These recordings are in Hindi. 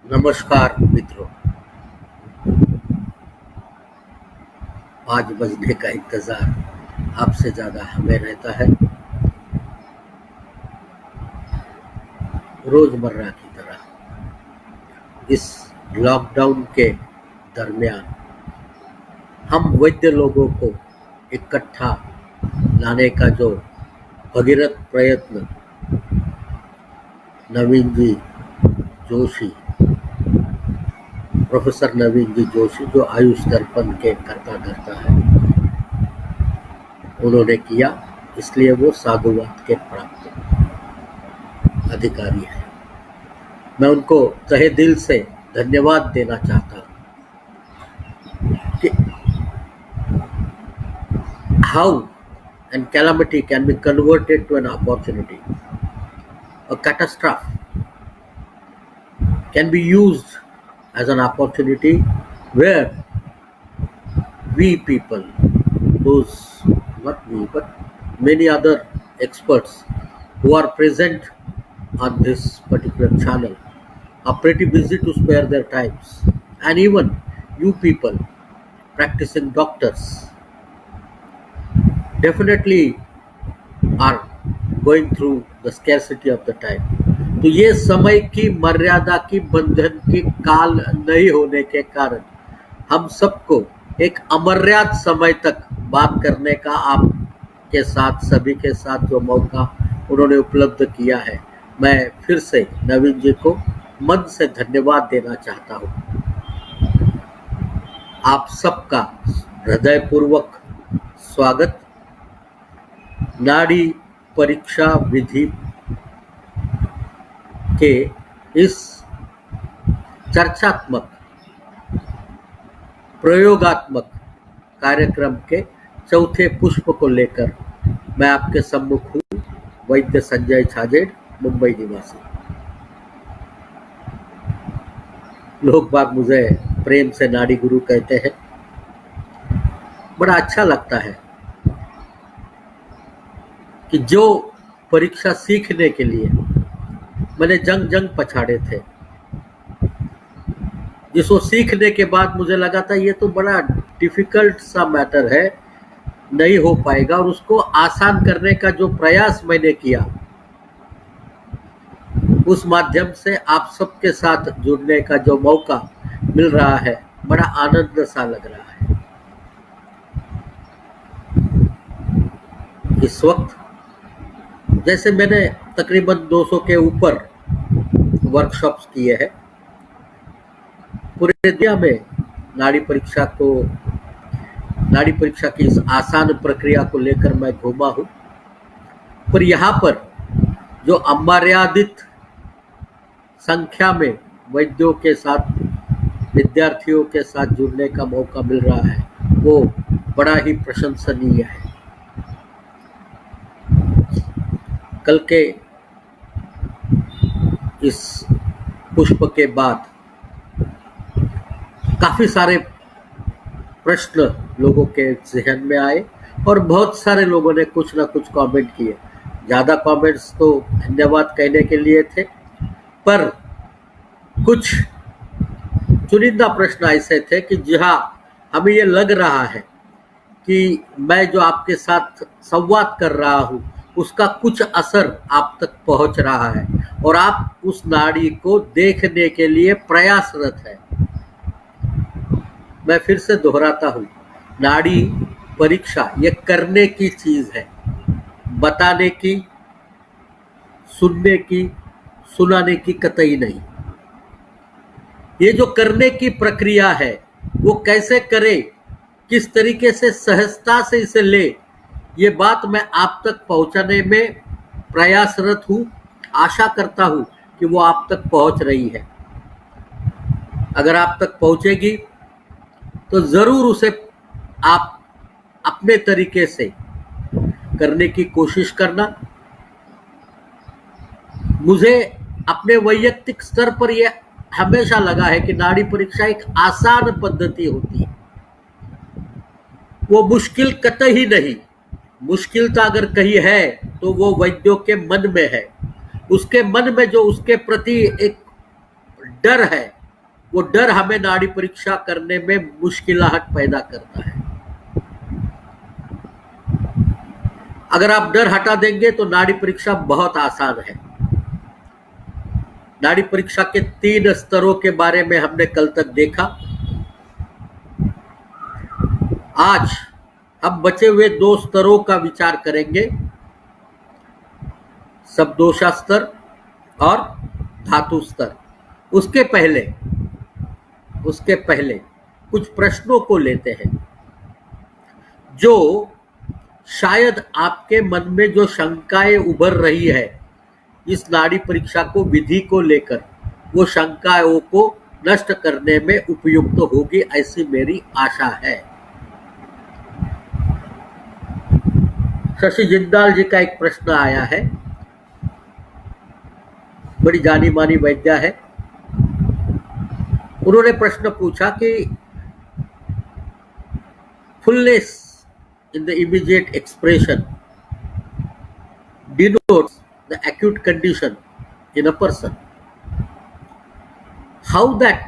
नमस्कार मित्रों। आज बजने का इंतजार आपसे ज्यादा हमें रहता है। रोजमर्रा की तरह इस लॉकडाउन के दरमियान हम वैद्य लोगों को इकट्ठा लाने का जो भगीरथ प्रयत्न नवीन जी जोशी, प्रोफेसर नवीन जी जोशी, जो आयुष दर्पण के करता धरता है, उन्होंने किया, इसलिए वो साधुवाद के प्राप्त अधिकारी हैं। मैं उनको तहे दिल से धन्यवाद देना चाहता हूँ कि how an calamity can be converted to an opportunity, a catastrophe can be used as an opportunity where we people, those, not we, but many other experts who are present on this particular channel are pretty busy to spare their times, and even you people, practicing doctors, definitely are going through the scarcity of the time. तो ये समय की मर्यादा की बंधन की काल नहीं होने के कारण हम सबको एक अमर्याद समय तक बात करने का आपके साथ, सभी के साथ जो मौका उन्होंने उपलब्ध किया है, मैं फिर से नवीन जी को मन से धन्यवाद देना चाहता हूँ। आप सबका हृदयपूर्वक स्वागत नाड़ी परीक्षा विधि के इस चर्चात्मक प्रयोगात्मक कार्यक्रम के चौथे पुष्प को लेकर मैं आपके सम्मुख हूँ। वैद्य संजय छाजेड़, मुंबई निवासी। लोग बाग मुझे प्रेम से नाड़ी गुरु कहते हैं। बड़ा अच्छा लगता है कि जो परीक्षा सीखने के लिए मैंने जंग पछाड़े थे, जिसको सीखने के बाद मुझे लगा था ये तो बड़ा डिफिकल्ट सा मैटर है, नहीं हो पाएगा, और उसको आसान करने का जो प्रयास मैंने किया, उस माध्यम से आप सबके साथ जुड़ने का जो मौका मिल रहा है, बड़ा आनंद सा लग रहा है। इस वक्त जैसे मैंने तकरीबन 200 के ऊपर वर्कशॉप्स किए हैं पूरे दुनिया में। नाड़ी परीक्षा की इस आसान प्रक्रिया को लेकर मैं घूमा हूँ, पर यहाँ पर जो अमर्यादित संख्या में वैद्यों के साथ, विद्यार्थियों के साथ जुड़ने का मौका मिल रहा है, वो बड़ा ही प्रशंसनीय है। कल के इस पुष्प के बाद काफी सारे प्रश्न लोगों के जहन में आए और बहुत सारे लोगों ने कुछ ना कुछ कमेंट किए। ज्यादा कमेंट्स तो धन्यवाद कहने के लिए थे, पर कुछ चुनिंदा प्रश्न ऐसे थे कि जहां हमें ये लग रहा है कि मैं जो आपके साथ संवाद कर रहा हूँ उसका कुछ असर आप तक पहुंच रहा है और आप उस नाड़ी को देखने के लिए प्रयासरत है। मैं फिर से दोहराता हूँ, नाड़ी परीक्षा ये करने की चीज है, बताने की, सुनने की, सुनाने की कतई नहीं। ये जो करने की प्रक्रिया है वो कैसे करे, किस तरीके से सहजता से इसे ले, ये बात मैं आप तक पहुंचाने में प्रयासरत हूँ। आशा करता हूँ कि वो आप तक पहुंच रही है। अगर आप तक पहुंचेगी तो जरूर उसे आप अपने तरीके से करने की कोशिश करना। मुझे अपने वैयक्तिक स्तर पर यह हमेशा लगा है कि नाड़ी परीक्षा एक आसान पद्धति होती है, वो मुश्किल कतई नहीं। मुश्किलता अगर कहीं है तो वो वैद्यों के मन में है। उसके मन में जो उसके प्रति एक डर है, वो डर हमें नाड़ी परीक्षा करने में मुश्किलाहट पैदा करता है। अगर आप डर हटा देंगे तो नाड़ी परीक्षा बहुत आसान है। नाड़ी परीक्षा के 3 स्तरों के बारे में हमने कल तक देखा। आज हम बचे हुए 2 स्तरों का विचार करेंगे, शब्दोषा स्तर और धातु स्तर। उसके पहले कुछ प्रश्नों को लेते हैं जो शायद आपके मन में जो शंकाएं उभर रही है इस नाड़ी परीक्षा को विधि को लेकर, वो शंकाओं को नष्ट करने में उपयुक्त होगी, ऐसी मेरी आशा है। शशि जिंदाल जी का एक प्रश्न आया है, बड़ी जानी मानी वैद्या है। उन्होंने प्रश्न पूछा कि fullness in the immediate expression denotes the acute condition in a person. How that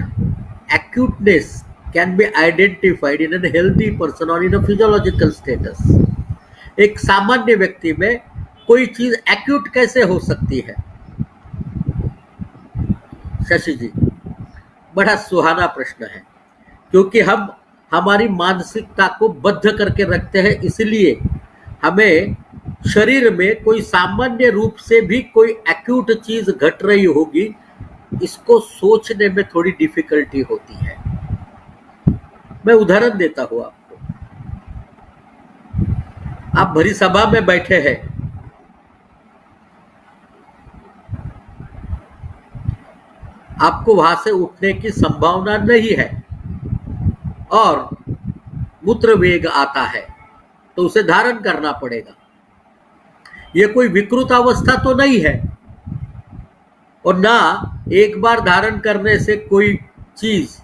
acuteness can be identified in a healthy person or in a physiological status? एक सामान्य व्यक्ति में कोई चीज एक्यूट कैसे हो सकती है? शशि जी, बड़ा सुहाना प्रश्न है, क्योंकि हम हमारी मानसिकता को बद्ध करके रखते हैं, इसलिए हमें शरीर में कोई सामान्य रूप से भी कोई एक्यूट चीज घट रही होगी, इसको सोचने में थोड़ी डिफिकल्टी होती है। मैं उदाहरण देता हूं आपको। आप भरी सभा में बैठे हैं, आपको वहां से उठने की संभावना नहीं है और मूत्र वेग आता है, तो उसे धारण करना पड़ेगा। यह कोई विकृत अवस्था तो नहीं है, और ना एक बार धारण करने से कोई चीज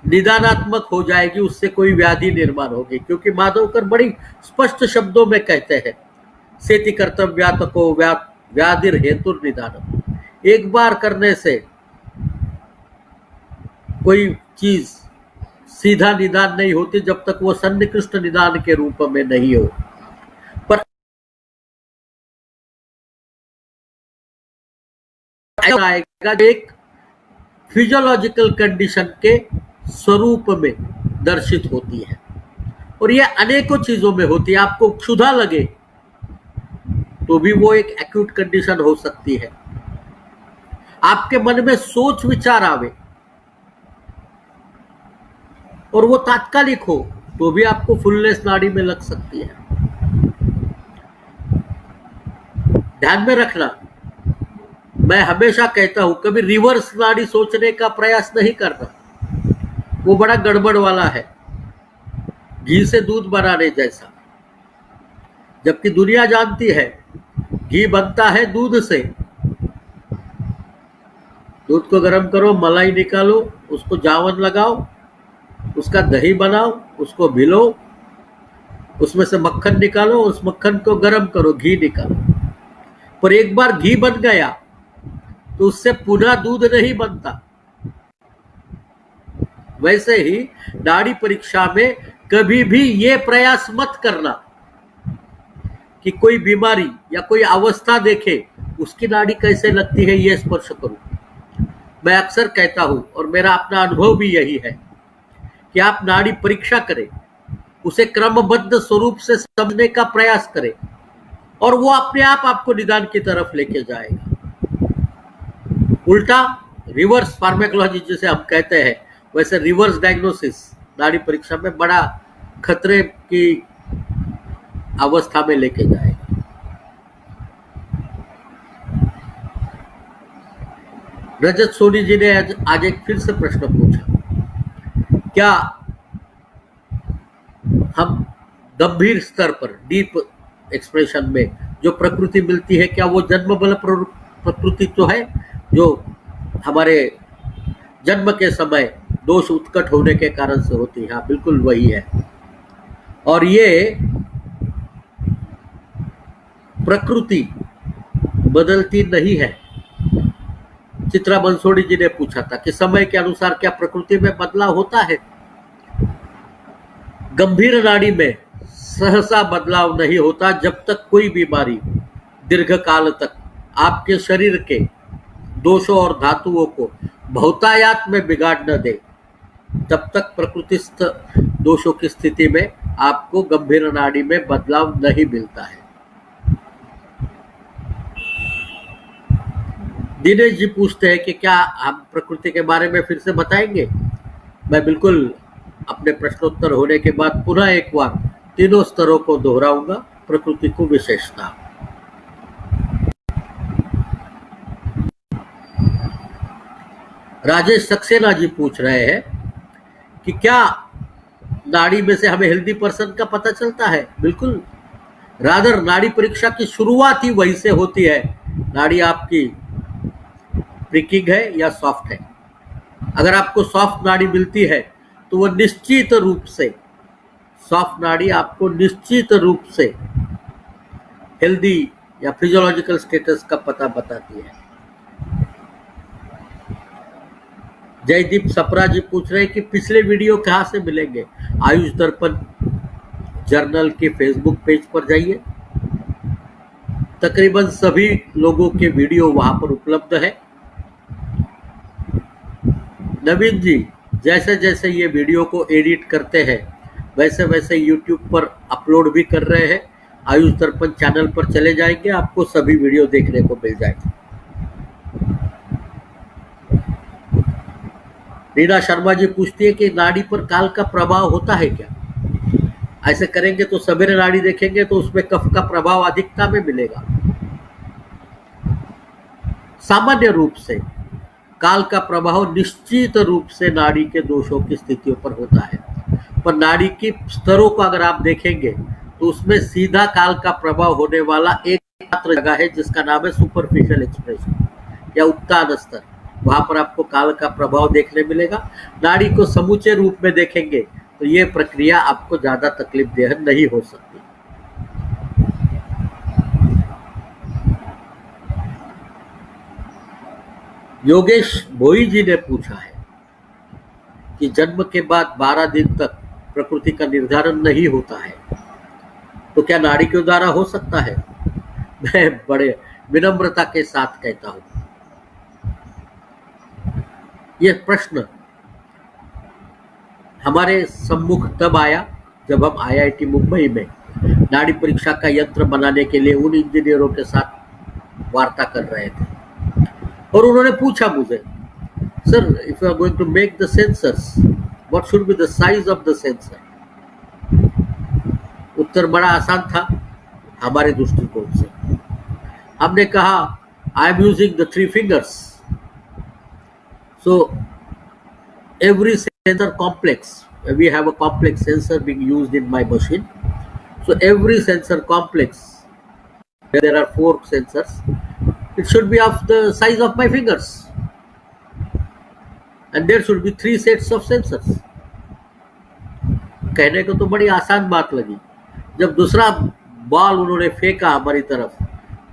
निदानात्मक हो जाएगी, उससे कोई व्याधि निर्माण होगी, क्योंकि माधवकर बड़ी स्पष्ट शब्दों में कहते हैं, सेति कर्तव्यातको व्याधिर हेतु निदानम। एक बार करने से कोई चीज सीधा निदान नहीं होती जब तक वो सन्निकृष्ट निदान के रूप में नहीं हो। पर आएगा एक फिजियोलॉजिकल कंडीशन के स्वरूप में दर्शित होती है, और ये अनेकों चीजों में होती है। आपको क्षुधा लगे तो भी वो एक एक्यूट कंडीशन हो सकती है। आपके मन में सोच विचार आवे और वो तात्कालिक हो तो भी आपको फुलनेस नाड़ी में लग सकती है। ध्यान में रखना, मैं हमेशा कहता हूं कभी रिवर्स नाड़ी सोचने का प्रयास नहीं करना, वो बड़ा गड़बड़ वाला है, घी से दूध बनाने जैसा। जबकि दुनिया जानती है घी बनता है दूध से। दूध को गर्म करो, मलाई निकालो, उसको जावन लगाओ, उसका दही बनाओ, उसको भिलो, उसमें से मक्खन निकालो, उस मक्खन को गर्म करो, घी निकालो। पर एक बार घी बन गया तो उससे पुनः दूध नहीं बनता। वैसे ही नाड़ी परीक्षा में कभी भी ये प्रयास मत करना कि कोई बीमारी या कोई अवस्था देखे उसकी नाड़ी कैसे लगती है ये स्पर्श करूं। मैं अक्सर कहता हूं, और मेरा अपना अनुभव भी यही है, कि आप नाड़ी परीक्षा करें, उसे क्रमबद्ध स्वरूप से समझने का प्रयास करें, और वो अपने आप आपको निदान की तरफ लेके जाएगा। उल्टा रिवर्स फार्मेकोलॉजी जिसे हम कहते हैं, वैसे रिवर्स डायग्नोसिस नाड़ी परीक्षा में बड़ा खतरे की अवस्था में लेके जाएगा। रजत सोनी जी ने आज एक फिर से प्रश्न पूछा, क्या हम गंभीर स्तर पर डीप एक्सप्रेशन में जो प्रकृति मिलती है, क्या वो जन्म बल प्रकृति तो है जो हमारे जन्म के समय दोष उत्कट होने के कारण से होती है? हाँ, बिल्कुल वही है। और ये प्रकृति बदलती नहीं है, चित्रा बंसोड़ी जी ने पूछा था कि समय के अनुसार क्या प्रकृति में बदलाव होता है? गंभीर नाड़ी में सहसा बदलाव नहीं होता जब तक कोई बीमारी दीर्घकाल तक आपके शरीर के दोषों और धातुओं को बहुतायात में बिगाड़ न दे। तब तक प्रकृतिस्थ दोषों की स्थिति में आपको गंभीर नाड़ी में बदलाव नहीं मिलता है। दिनेश जी पूछते हैं कि क्या हम प्रकृति के बारे में फिर से बताएंगे? मैं बिल्कुल अपने प्रश्नोत्तर होने के बाद पुनः एक बार तीनों स्तरों को दोहराऊंगा। प्रकृति को विशेषता, राजेश सक्सेना जी पूछ रहे हैं कि क्या नाड़ी में से हमें हेल्दी पर्सन का पता चलता है? बिल्कुल, रादर नाड़ी परीक्षा की शुरुआत ही वहीं से होती है। नाड़ी आपकी प्रिकिंग है या सॉफ्ट है। अगर आपको सॉफ्ट नाड़ी मिलती है तो वह निश्चित रूप से, सॉफ्ट नाड़ी आपको निश्चित रूप से हेल्दी या फिजियोलॉजिकल स्टेटस का पता बताती है। जयदीप सपरा जी पूछ रहे हैं कि पिछले वीडियो कहाँ से मिलेंगे? आयुष दर्पण जर्नल के फेसबुक पेज पर जाइए, तकरीबन सभी लोगों के वीडियो वहां पर उपलब्ध है। नवीन जी, जैसे जैसे ये वीडियो को एडिट करते हैं वैसे वैसे यूट्यूब पर अपलोड भी कर रहे हैं। आयुष दर्पण चैनल पर चले जाएंगे, आपको सभी वीडियो देखने को मिल जाएंगे। रीना शर्मा जी पूछती है कि नाड़ी पर काल का प्रभाव होता है क्या? ऐसे करेंगे तो सवेरे नाड़ी देखेंगे तो उसमें कफ का प्रभाव अधिकता में मिलेगा। सामान्य रूप से काल का प्रभाव निश्चित रूप से नाड़ी के दोषों की स्थितियों पर होता है, पर नाड़ी की स्तरों को अगर आप देखेंगे तो उसमें सीधा काल का प्रभाव होने वाला एक मात्र जगह है जिसका नाम है सुपरफिशियल एक्सप्रेशन या उत्तान स्तर। वहां पर आपको काल का प्रभाव देखने मिलेगा। नाड़ी को समूचे रूप में देखेंगे तो ये प्रक्रिया आपको ज्यादा तकलीफ देह नहीं हो सकती। योगेश भोई जी ने पूछा है कि जन्म के बाद 12 दिन तक प्रकृति का निर्धारण नहीं होता है तो क्या नाड़ी के द्वारा हो सकता है? मैं बड़े विनम्रता के साथ कहता हूं, यह प्रश्न हमारे सम्मुख तब आया जब हम आईआईटी मुंबई में नाड़ी परीक्षा का यंत्र बनाने के लिए उन इंजीनियरों के साथ वार्ता कर रहे थे और उन्होंने पूछा मुझे, sir, if you are going to make the sensors, what should be the size of the sensor? उत्तर बड़ा आसान था हमारे दृष्टिकोण से। हमने कहा, I am using the 3 fingers, so every sensor complex, we have a complex sensor being used in my machine, so every sensor complex, where there are 4 sensors, it should be of the size of my fingers and there should be 3 sets of sensors. कहने को तो बड़ी आसान बात लगी, जब दूसरा बॉल उन्होंने फेंका हमारी तरफ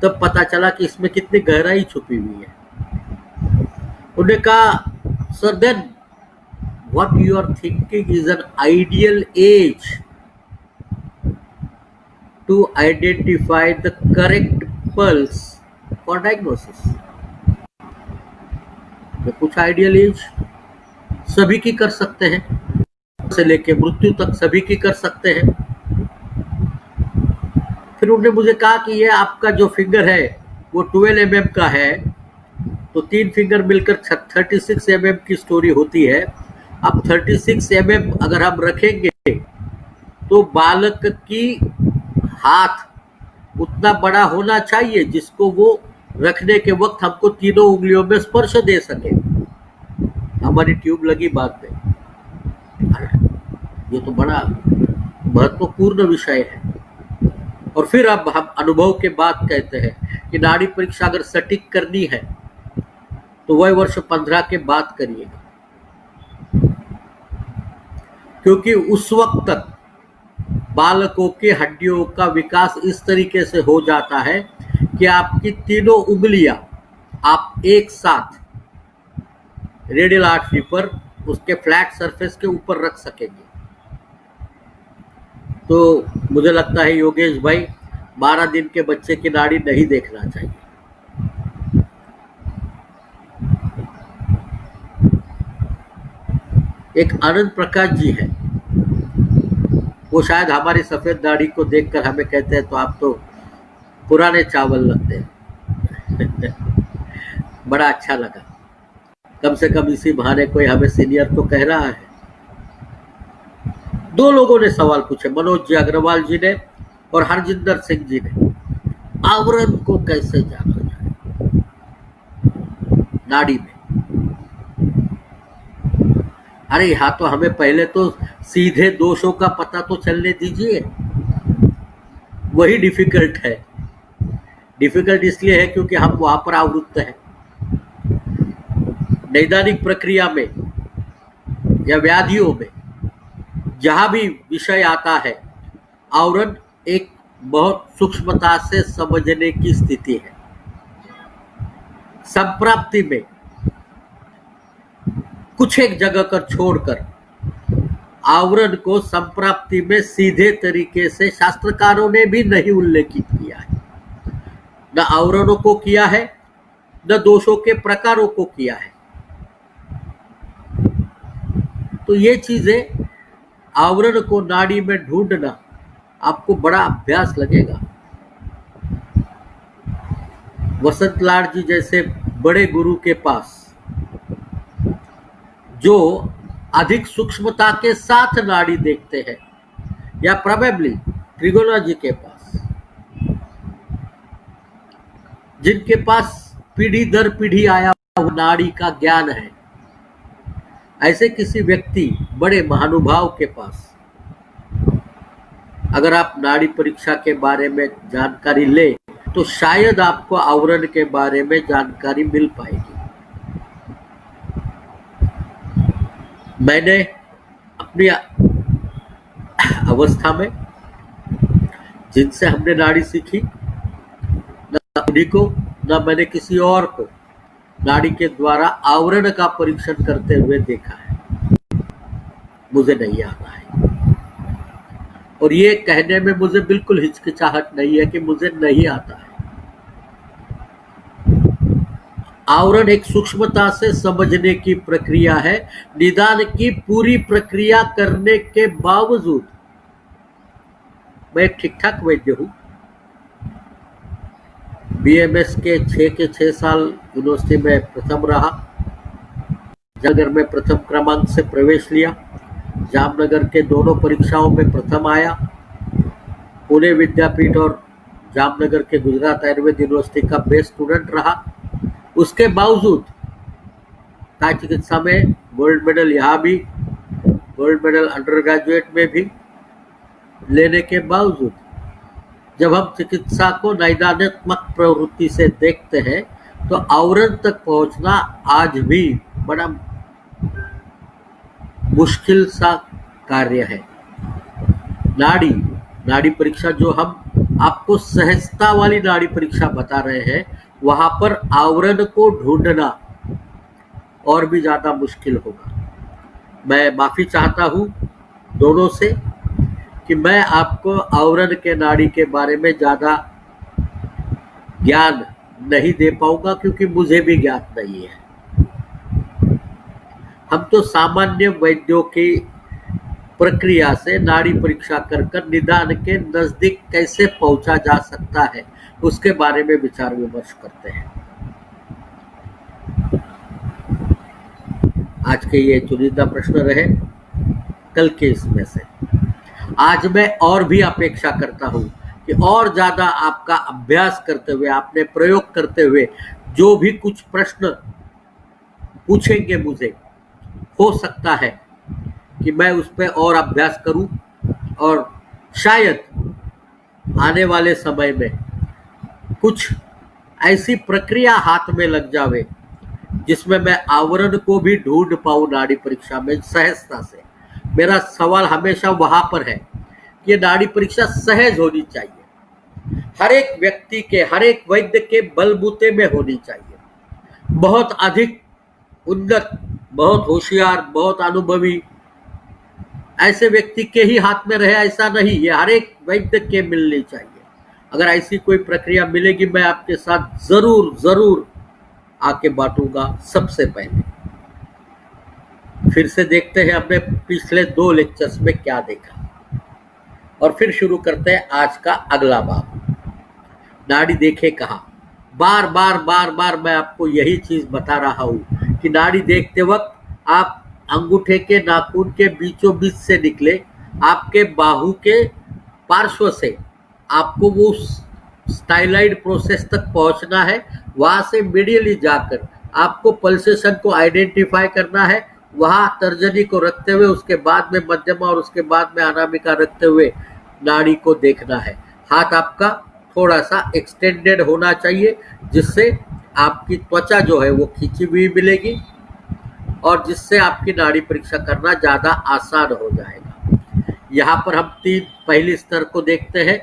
तब पता चला कि इसमें कितनी गहराई छुपी हुई है। उन्होंने कहा, sir, then what you are thinking is an ideal age to identify the correct pulse for diagnosis. मैं पूछा, आइडियल एज सभी की कर सकते हैं, से लेके मृत्यु तक सभी की कर सकते हैं। फिर उन्होंने मुझे कहा कि ये आपका जो फिंगर है वो 12 mm का है, तो 3 फिंगर मिलकर 36 mm की स्टोरी होती है। अब 36 mm अगर हम रखेंगे तो बालक की हाथ उतना बड़ा होना चाहिए जिसको वो रखने के वक्त हमको तीनों उंगलियों में स्पर्श दे सके। हमारी ट्यूब लगी बाद में। ये तो बड़ा महत्वपूर्ण विषय है। और फिर अब हम अनुभव के बाद कहते हैं कि नाड़ी परीक्षा अगर सटीक करनी है तो वह वर्ष 15 के बाद करिएगा, क्योंकि उस वक्त तक बालकों के हड्डियों का विकास इस तरीके से हो जाता है कि आपकी तीनों उंगलियां आप एक साथ रेडियल आर्टरी पर उसके फ्लैट सरफेस के ऊपर रख सकेंगे। तो मुझे लगता है योगेश भाई 12 दिन के बच्चे की नाड़ी नहीं देखना चाहिए। एक आनंद प्रकाश जी है, वो शायद हमारी सफेद दाढ़ी को देखकर हमें कहते हैं तो आप तो पुराने चावल लगते हैं। बड़ा अच्छा लगा, कम से कम इसी बहाने कोई हमें सीनियर तो कह रहा है। 2 लोगों ने सवाल पूछे, मनोज जी अग्रवाल जी ने और हरजिंदर सिंह जी ने, आवरण को कैसे जाना जाए नाड़ी में। अरे यहाँ तो हमें पहले तो सीधे दोषों का पता तो चलने दीजिए, वही डिफिकल्ट है। डिफिकल्ट इसलिए है क्योंकि हम वहां पर आवृत्त हैं। नैदानिक प्रक्रिया में या व्याधियों में जहां भी विषय आता है, आवरण एक बहुत सूक्ष्मता से समझने की स्थिति है। संप्राप्ति में कुछ एक जगह कर छोड़कर आवरण को संप्राप्ति में सीधे तरीके से शास्त्रकारों ने भी नहीं उल्लेखित किया है। न आवरणों को किया है, न दोषों के प्रकारों को किया है। तो ये चीजें, आवरण को नाड़ी में ढूंढना आपको बड़ा अभ्यास लगेगा। वसंत लाड जी जैसे बड़े गुरु के पास, जो अधिक सूक्ष्मता के साथ नाड़ी देखते हैं, या प्रोबेबली त्रिगुणा जी के पास, जिनके पास पीढ़ी दर पीढ़ी आया हुआ नाड़ी का ज्ञान है, ऐसे किसी व्यक्ति, बड़े महानुभाव के पास अगर आप नाड़ी परीक्षा के बारे में जानकारी ले तो शायद आपको आवरण के बारे में जानकारी मिल पाएगी। मैंने अपनी अवस्था में जिनसे हमने नाड़ी सीखी, न उन्हीं को, न मैंने किसी और को नाड़ी के द्वारा आवरण का परीक्षण करते हुए देखा है। मुझे नहीं आता है, और ये कहने में मुझे बिल्कुल हिचकिचाहट नहीं है कि मुझे नहीं आता है। आवरण एक सूक्ष्मता से समझने की प्रक्रिया है। निदान की पूरी प्रक्रिया करने के बावजूद मैं ठीक ठाक वैद्य हूँ। बीएमएस के 6 साल यूनिवर्सिटी में प्रथम रहा, जामनगर में प्रथम क्रमांक से प्रवेश लिया, जामनगर के दोनों परीक्षाओं में प्रथम आया, पुणे विद्यापीठ और जामनगर के गुजरात आयुर्वेद यूनिवर्सिटी का बेस्ट स्टूडेंट रहा। उसके बावजूद काय चिकित्सा में गोल्ड मेडल, यहाँ भी गोल्ड मेडल अंडर ग्रेजुएट में भी लेने के बावजूद जब हम चिकित्सा को नैदानात्मक प्रवृत्ति से देखते हैं तो आवरण तक पहुंचना आज भी बड़ा मुश्किल सा कार्य है। नाड़ी परीक्षा जो हम आपको सहजता वाली नाड़ी परीक्षा बता रहे हैं, वहां पर आवरण को ढूंढना और भी ज्यादा मुश्किल होगा। मैं माफी चाहता हूं दोनों से कि मैं आपको आवरण के नाड़ी के बारे में ज्यादा ज्ञान नहीं दे पाऊंगा, क्योंकि मुझे भी ज्ञात नहीं है। हम तो सामान्य वैद्यों की प्रक्रिया से नाड़ी परीक्षा कर निदान के नजदीक कैसे पहुंचा जा सकता है उसके बारे में विचार विमर्श करते हैं। आज के ये चुनिंदा प्रश्न रहे कल के इसमें से। आज मैं और भी अपेक्षा करता हूं कि और ज्यादा आपका अभ्यास करते हुए, आपने प्रयोग करते हुए जो भी कुछ प्रश्न पूछेंगे मुझे, हो सकता है कि मैं उस पर और अभ्यास करूं और शायद आने वाले समय में कुछ ऐसी प्रक्रिया हाथ में लग जावे जिसमें मैं आवरण को भी ढूंढ पाऊं नाड़ी परीक्षा में सहजता से। मेरा सवाल हमेशा वहां पर है कि ये नाड़ी परीक्षा सहज होनी चाहिए, हर एक व्यक्ति के, हर एक वैद्य के बलबूते में होनी चाहिए। बहुत अधिक उन्नत, बहुत होशियार, बहुत अनुभवी ऐसे व्यक्ति के ही हाथ में रहे ऐसा नहीं, ये हर एक वैद्य के मिलनी चाहिए। अगर ऐसी कोई प्रक्रिया मिलेगी मैं आपके साथ जरूर जरूर आके बांटूंगा सबसे पहले। फिर से देखते हैं हमने पिछले 2 लेक्चर्स में क्या देखा और फिर शुरू करते हैं आज का अगला भाग। नाड़ी देखे कहाँ। बार बार बार बार मैं आपको यही चीज बता रहा हूं कि नाड़ी देखते वक्त आप अंगूठे के नाखून के बीचों बीच से निकले आपके बाहु के पार्श्व से आपको वो स्टाइलाइड प्रोसेस तक पहुंचना है। वहां से मीडियली जाकर आपको पल्सेशन को आइडेंटिफाई करना है। वहां तर्जनी को रखते हुए उसके बाद में मध्यमा और उसके बाद में अनामिका रखते हुए नाड़ी को देखना है। हाथ आपका थोड़ा सा एक्सटेंडेड होना चाहिए जिससे आपकी त्वचा जो है वो खींची हुई मिलेगी और जिससे आपकी नाड़ी परीक्षा करना ज्यादा आसान हो जाएगा। यहाँ पर हम 3 पहली स्तर को देखते हैं।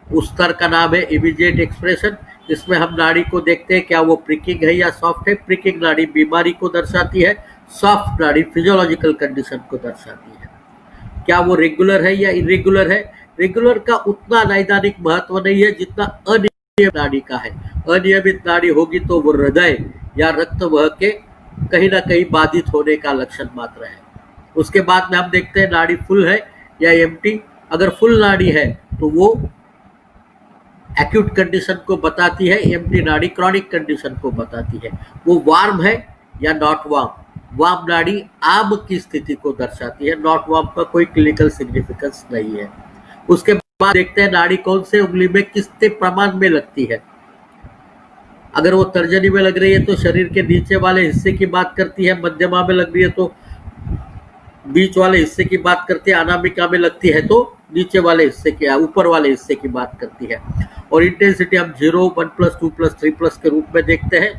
उस स्तर का नाम है इमीडिएट एक्सप्रेशन। इसमें हम नाड़ी को देखते हैं क्या वो प्रिकिंग है या सॉफ्ट है। प्रिकिंग नाड़ी बीमारी को दर्शाती है, सॉफ्ट नाड़ी फिजियोलॉजिकल कंडीशन को दर्शाती है। क्या वो रेगुलर है या इरेगुलर है। रेगुलर का उतना नैदानिक महत्व नहीं है जितना अनियमित नाड़ी का है। अनियमित नाड़ी होगी तो वो हृदय या रक्त वह के कहीं ना कहीं बाधित होने का लक्षण मात्र है। उसके बाद में हम देखते हैं नाड़ी फुल है या एम्प्टी। अगर फुल नाड़ी है तो वो एक्यूट कंडीशन को बताती है, एम्प्टी नाड़ी क्रॉनिक कंडीशन को बताती है। वो वार्म है या नॉट वार्म। वार्म नाड़ी आम की स्थिति को दर्शाती है, नॉट वार्म का कोई क्लिनिकल सिग्निफिकेंस नहीं है। उसके बाद देखते हैं नाड़ी कौन से उंगली में कितने प्रमाण में लगती है। अगर वो तर्जनी में लग रही है तो शरीर के नीचे वाले हिस्से की बात करती है, मध्यमा में लग रही है तो बीच वाले हिस्से की बात करती है, अनामिका में लगती है तो नीचे वाले हिस्से की ऊपर वाले हिस्से की बात करती है। और इंटेंसिटी हम 0, 1+, 2+, 3+ के रूप में देखते हैं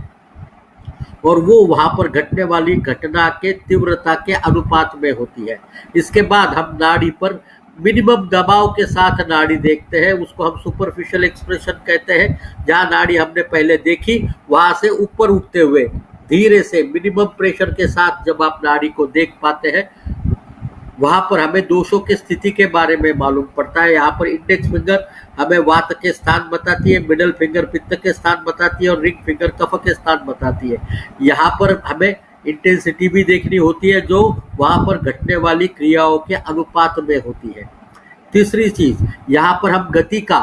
और वो वहां पर घटने वाली घटना के तीव्रता के अनुपात में होती है। इसके बाद हम नाड़ी पर मिनिमम दबाव के साथ नाड़ी देखते हैं, उसको हम सुपरफिशियल एक्सप्रेशन कहते हैं। जहां नाड़ी हमने पहले देखी वहां से ऊपर उठते हुए धीरे से मिनिमम प्रेशर के साथ जब आप नाड़ी को देख पाते हैं वहां पर हमें दोषों की स्थिति के बारे में मालूम पड़ता है। यहाँ पर इंडेक्स फिंगर हमें वात के स्थान बताती है, मिडल फिंगर पित्त के स्थान बताती है और रिंग फिंगर कफ के स्थान बताती है। यहाँ पर हमें इंटेंसिटी भी देखनी होती है जो वहां पर घटने वाली क्रियाओं के अनुपात में होती है। तीसरी चीज यहाँ पर हम गति का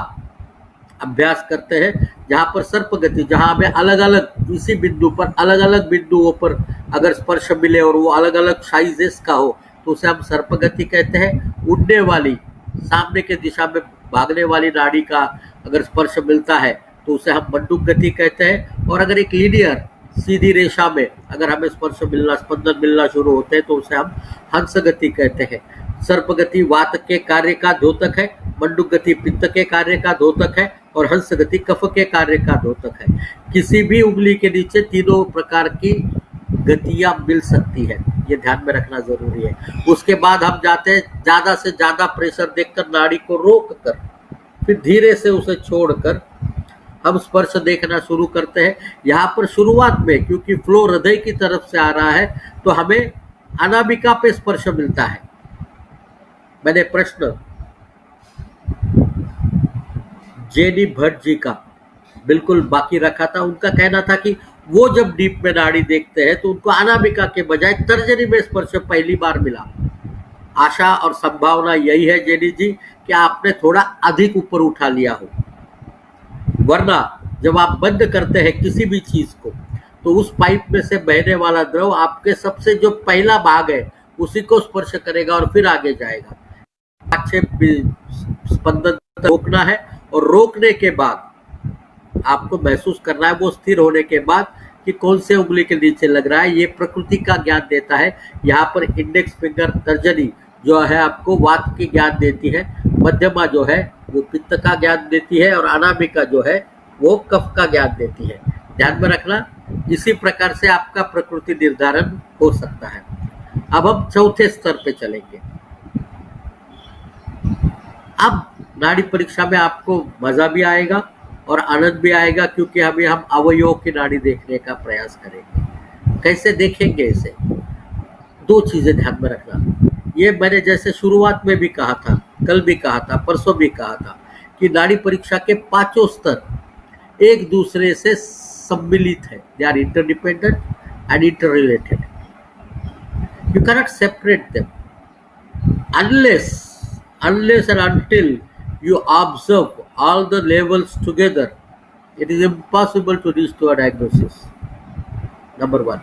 अभ्यास करते हैं, जहाँ पर सर्प गति, जहाँ हमें अलग अलग इसी बिंदु पर अलग अलग बिंदुओं पर अगर स्पर्श मिले और वो अलग अलग साइजेस का हो तो उसे हम सर्प गति कहते हैं। उड़ने वाली सामने के दिशा में भागने वाली नाड़ी का अगर स्पर्श मिलता है तो उसे हम मंडूक गति कहते हैं। और अगर एक लीनियर सीधी रेशा में अगर हमें स्पर्श मिलना स्पंदन मिलना शुरू होते हैं तो उसे हम हंस गति कहते हैं। सर्प गति वात के कार्य का द्योतक है, मंडूक गति पित्त के कार्य का द्योतक है और हंस गति कफ के कार्य का द्योतक है। किसी भी उंगली के नीचे तीनों प्रकार की गतियां मिल सकती है, ये ध्यान में रखना जरूरी है। उसके बाद हम जाते हैं ज्यादा से ज्यादा प्रेशर देखकर नाड़ी को रोक कर फिर धीरे से उसे छोड़कर हम स्पर्श देखना शुरू करते हैं। यहाँ पर शुरुआत में क्योंकि फ्लो हृदय की तरफ से आ रहा है तो हमें अनामिका पे स्पर्श मिलता है। मैंने प्रश्न जेडी भट्ट जी का बिल्कुल बाकी रखा था। उनका कहना था कि वो जब डीप में नाड़ी देखते हैं तो उनको अनामिका के बजाय तर्जनी में स्पर्श पहली बार मिला। आशा और संभावना यही है जेडी जी कि आपने थोड़ा अधिक ऊपर उठा लिया हो, वरना जब आप बंद करते हैं किसी भी चीज को तो उस पाइप में से बहने वाला द्रव आपके सबसे जो पहला भाग है उसी को स्पर्श करेगा और फिर आगे जाएगा। अच्छे स्पंदन रोकना है और रोकने के बाद आपको महसूस करना है वो स्थिर होने के बाद कि कौन से उंगली के नीचे लग रहा है। ये प्रकृति का ज्ञान देता है। यहाँ पर इंडेक्स फिंगर तर्जनी जो है आपको वात की ज्ञान देती है, मध्यमा जो है वो पित्त का ज्ञान देती है और अनामिका जो है वो कफ का ज्ञान देती है। ध्यान में रखना, इसी प्रकार से आपका प्रकृति निर्धारण हो सकता है। अब हम चौथे स्तर पे चलेंगे। अब नाड़ी परीक्षा में आपको मजा भी आएगा और आनंद भी आएगा क्योंकि हम अवयवों की नाड़ी देखने का प्रयास करेंगे। कैसे देखेंगे इसे? दो चीजें ध्यान में रखना। ये मैंने जैसे शुरुआत में भी कहा था, कल भी कहा था, परसों भी कहा था कि नाड़ी परीक्षा के पांचों स्तर एक दूसरे से सम्मिलित है। They are interdependent and interrelated. You cannot separate them unless and until you observe all the levels together. It is impossible to reach to a diagnosis. Number one.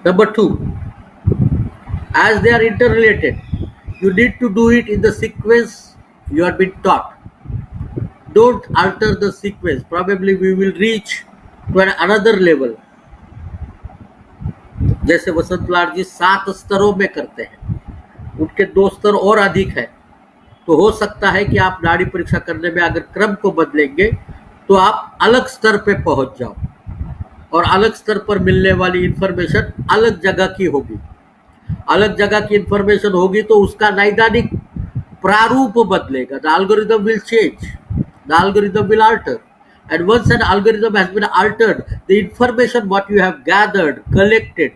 Number two, as they are interrelated, you need to do it in the sequence you have been taught. Don't alter the sequence. Probably we will reach to another level. जैसे वसंत लाल जी 7 स्तरों में करते हैं, उनके 2 स्तर और अधिक है, तो हो सकता है कि आप नाड़ी परीक्षा करने में अगर क्रम को बदलेंगे तो आप अलग स्तर पे पहुंच जाओ, और अलग स्तर पर मिलने वाली इंफॉर्मेशन अलग जगह की होगी। अलग जगह की इंफॉर्मेशन होगी तो उसका नैदानिक प्रारूप बदलेगा। The algorithm will change, the algorithm will alter, and once an algorithm has been altered, the information what you have gathered, collected,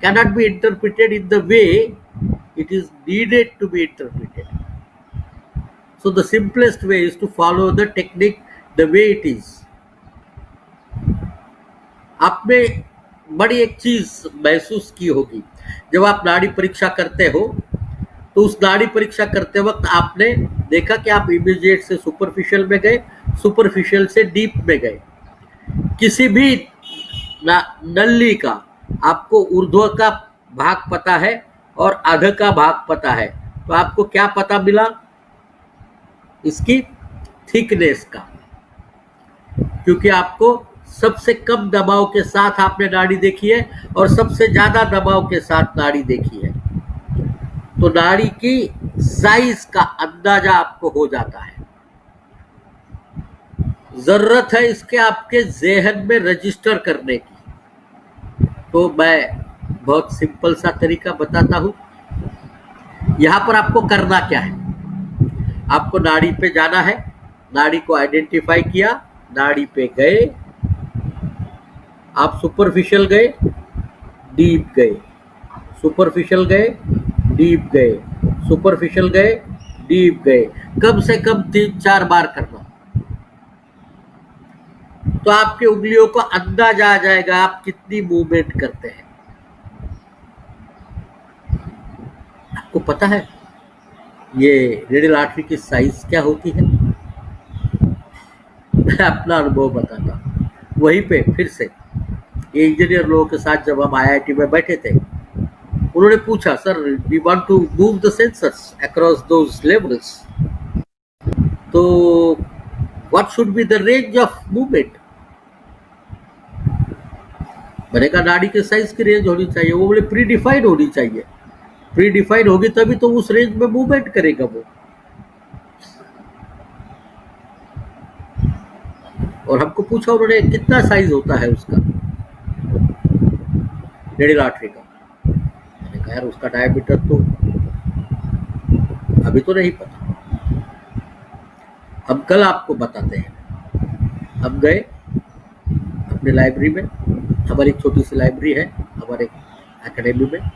cannot be interpreted in the way it is needed to be interpreted. So the simplest way is to follow the technique the way it is. आपने बड़ी एक चीज महसूस की होगी, जब आप नाड़ी परीक्षा करते हो तो उस नाड़ी परीक्षा करते वक्त आपने देखा कि आप इमीडिएट से सुपरफिशियल में गए, सुपरफिशियल से डीप में गए। किसी भी नली का आपको ऊर्ध्व का भाग पता है और अध का भाग पता है, तो आपको क्या पता मिला? इसकी थिकनेस का, क्योंकि आपको सबसे कम दबाव के साथ आपने नाड़ी देखी है और सबसे ज्यादा दबाव के साथ नाड़ी देखी है, तो नाड़ी की साइज का अंदाजा आपको हो जाता है। जरूरत है इसके आपके ज़हन में रजिस्टर करने की। तो मैं बहुत सिंपल सा तरीका बताता हूं। यहां पर आपको करना क्या है? आपको नाड़ी पे जाना है, नाड़ी को आइडेंटिफाई किया, नाड़ी पे गए, आप सुपरफिशियल गए, डीप गए, सुपरफिशियल गए, डीप गए, सुपरफिशियल गए, डीप गए, कम से कम 3-4 बार करना, तो आपकी उंगलियों को अंदाजा आ जाएगा आप कितनी मूवमेंट करते हैं। आपको पता है ये रेडियल आर्टरी की साइज क्या होती है? मैं अपना अनुभव बताता हूँ। वहीं पे फिर से इंजीनियर लोगों के साथ जब हम आईआईटी में बैठे थे, उन्होंने पूछा, sir we want to move the sensors across those levels, तो what should be the range of movement? मैंने कहा नाड़ी के साइज की रेंज होनी चाहिए। वो बोले प्री डिफाइंड होनी चाहिए। प्री डिफाइंड होगी तभी तो उस रेंज में मूवमेंट करेगा वो। और हमको पूछा उन्होंने कितना साइज होता है उसका रेडियल आर्टरी का। मैंने कहा यार उसका डायमीटर तो अभी तो नहीं पता, हम कल आपको बताते हैं। हम गए अपने लाइब्रेरी में, हमारी एक छोटी सी लाइब्रेरी है हमारे एकेडमी में,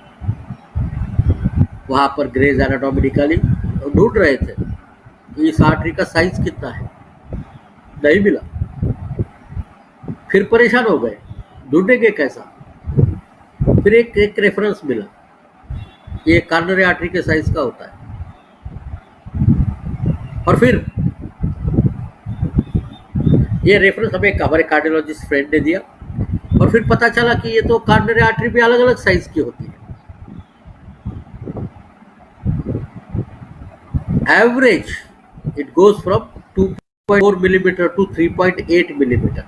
वहाँ पर ग्रेज एनाटॉमी निकाली और ढूंढ रहे थे कि इस आर्टरी का साइज कितना है, नहीं मिला। फिर परेशान हो गए, ढूंढेंगे कैसा। फिर एक रेफरेंस मिला, ये कॉर्नरी आर्टरी के साइज का होता है। और फिर ये रेफरेंस हमें हमारे कार्डियोलॉजिस्ट फ्रेंड ने दिया, और फिर पता चला कि ये तो कॉर्नरी आर्टरी भी अलग अलग साइज की होती है। Average it goes from 2.4 millimeter to 3.8 millimeter.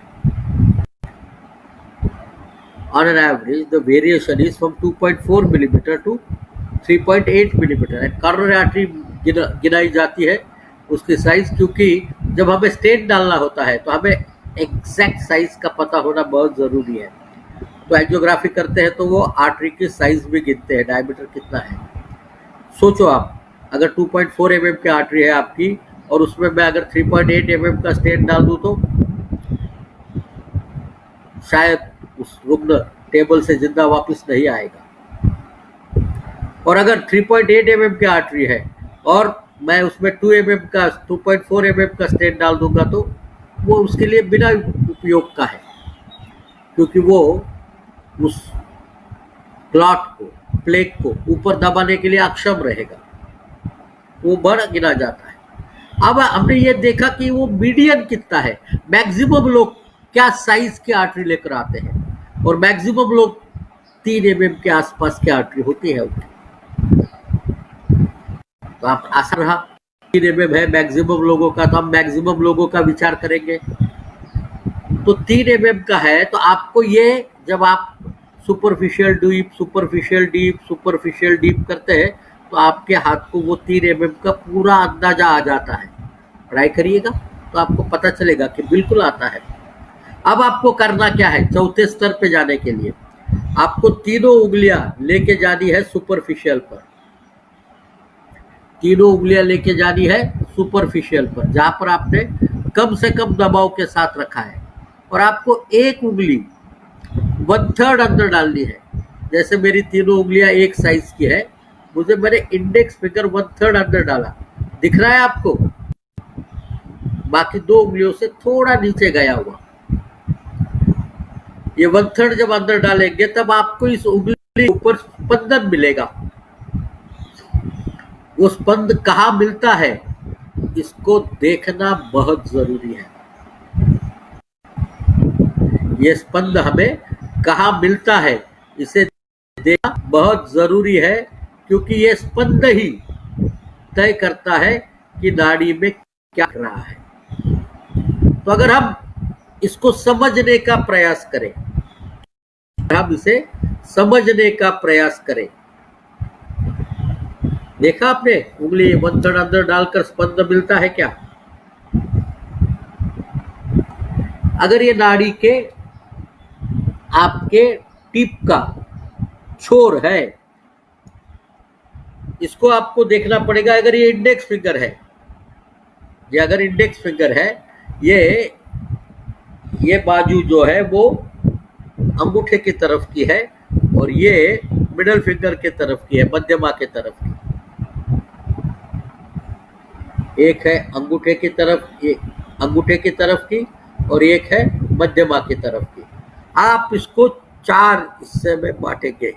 On an average, the variation is from 2.4 millimeter to 3.8 millimeter. And coronary artery गिनाई जाती है उसकी साइज, क्योंकि जब हमें स्टेंट डालना होता है तो हमें एग्जैक्ट साइज का पता होना बहुत ज़रूरी है। तो एंजियोग्राफी करते हैं तो वो आर्टरी की साइज भी गिनते हैं, डायमीटर कितना है। सोचो आप, अगर 2.4 mm की आर्टरी है आपकी और उसमें मैं अगर 3.8 mm का स्टेंट डाल दूँ तो शायद उस रुग्ण टेबल से जिंदा वापस नहीं आएगा। और अगर 3.8 mm की आर्टरी है और मैं उसमें 2.4 mm का स्टेंट डाल दूंगा तो वो उसके लिए बिना उपयोग का है, क्योंकि वो उस क्लॉट को, प्लेग को ऊपर दबाने के लिए अक्षम रहेगा, वो बढ़ गिना जाता है। अब हमने ये देखा कि वो मीडियन कितना है, मैक्सिमम लोग क्या साइज की आर्टरी लेकर आते हैं और मैक्सिमम लोग 3 mm के आसपास की आर्टरी होती है उनकी। तो आप आसान रहा 3 mm है मैक्सिमम लोगों का, तो हम मैक्सिमम लोगों का विचार करेंगे। तो 3 mm का है तो आपको ये, जब आप superficial deep, superficial deep, superficial deep करते हैं तो आपके हाथ को वो 3 mm का पूरा अंदाजा आ जाता है। ट्राई करिएगा तो आपको पता चलेगा कि बिल्कुल आता है। अब आपको करना क्या है, चौथे स्तर पे जाने के लिए आपको तीनों उंगलियां लेके जानी है सुपरफिशियल पर। तीनों उंगलियां लेके जानी है सुपरफिशियल पर, जहां पर आपने कम से कम दबाव के साथ रखा है, और आपको एक उंगली 1/3 अंदर डालनी है। जैसे मेरी तीनों उंगलियां एक साइज की है, मैंने इंडेक्स फिंगर 1/3 अंदर डाला, दिख रहा है आपको, बाकी 2 उंगलियों से थोड़ा नीचे गया हुआ। ये 1/3 जब अंदर डालेंगे तब आपको इस उंगली ऊपर स्पंदन मिलेगा। वो स्पंद कहाँ मिलता है, इसको देखना बहुत जरूरी है। ये स्पंद हमें कहाँ मिलता है, इसे देखना बहुत जरूरी है, क्योंकि ये स्पंद ही तय करता है कि नाड़ी में क्या हो रहा है। तो अगर हम इसको समझने का प्रयास करें, हम इसे समझने का प्रयास करें, देखा आपने उंगली 1/3 अंदर डालकर स्पंद मिलता है क्या? अगर ये नाड़ी के आपके टिप का छोर है, इसको आपको देखना पड़ेगा। अगर ये इंडेक्स फिंगर है, ये अगर इंडेक्स फिंगर है, ये बाजू जो है वो अंगूठे की तरफ की है और ये मिडल फिंगर के तरफ की है, मध्यमा के तरफ की। एक है अंगूठे की तरफ, एक अंगूठे की तरफ की और एक है मध्यमा की तरफ की। आप इसको 4 हिस्से में बांटेंगे।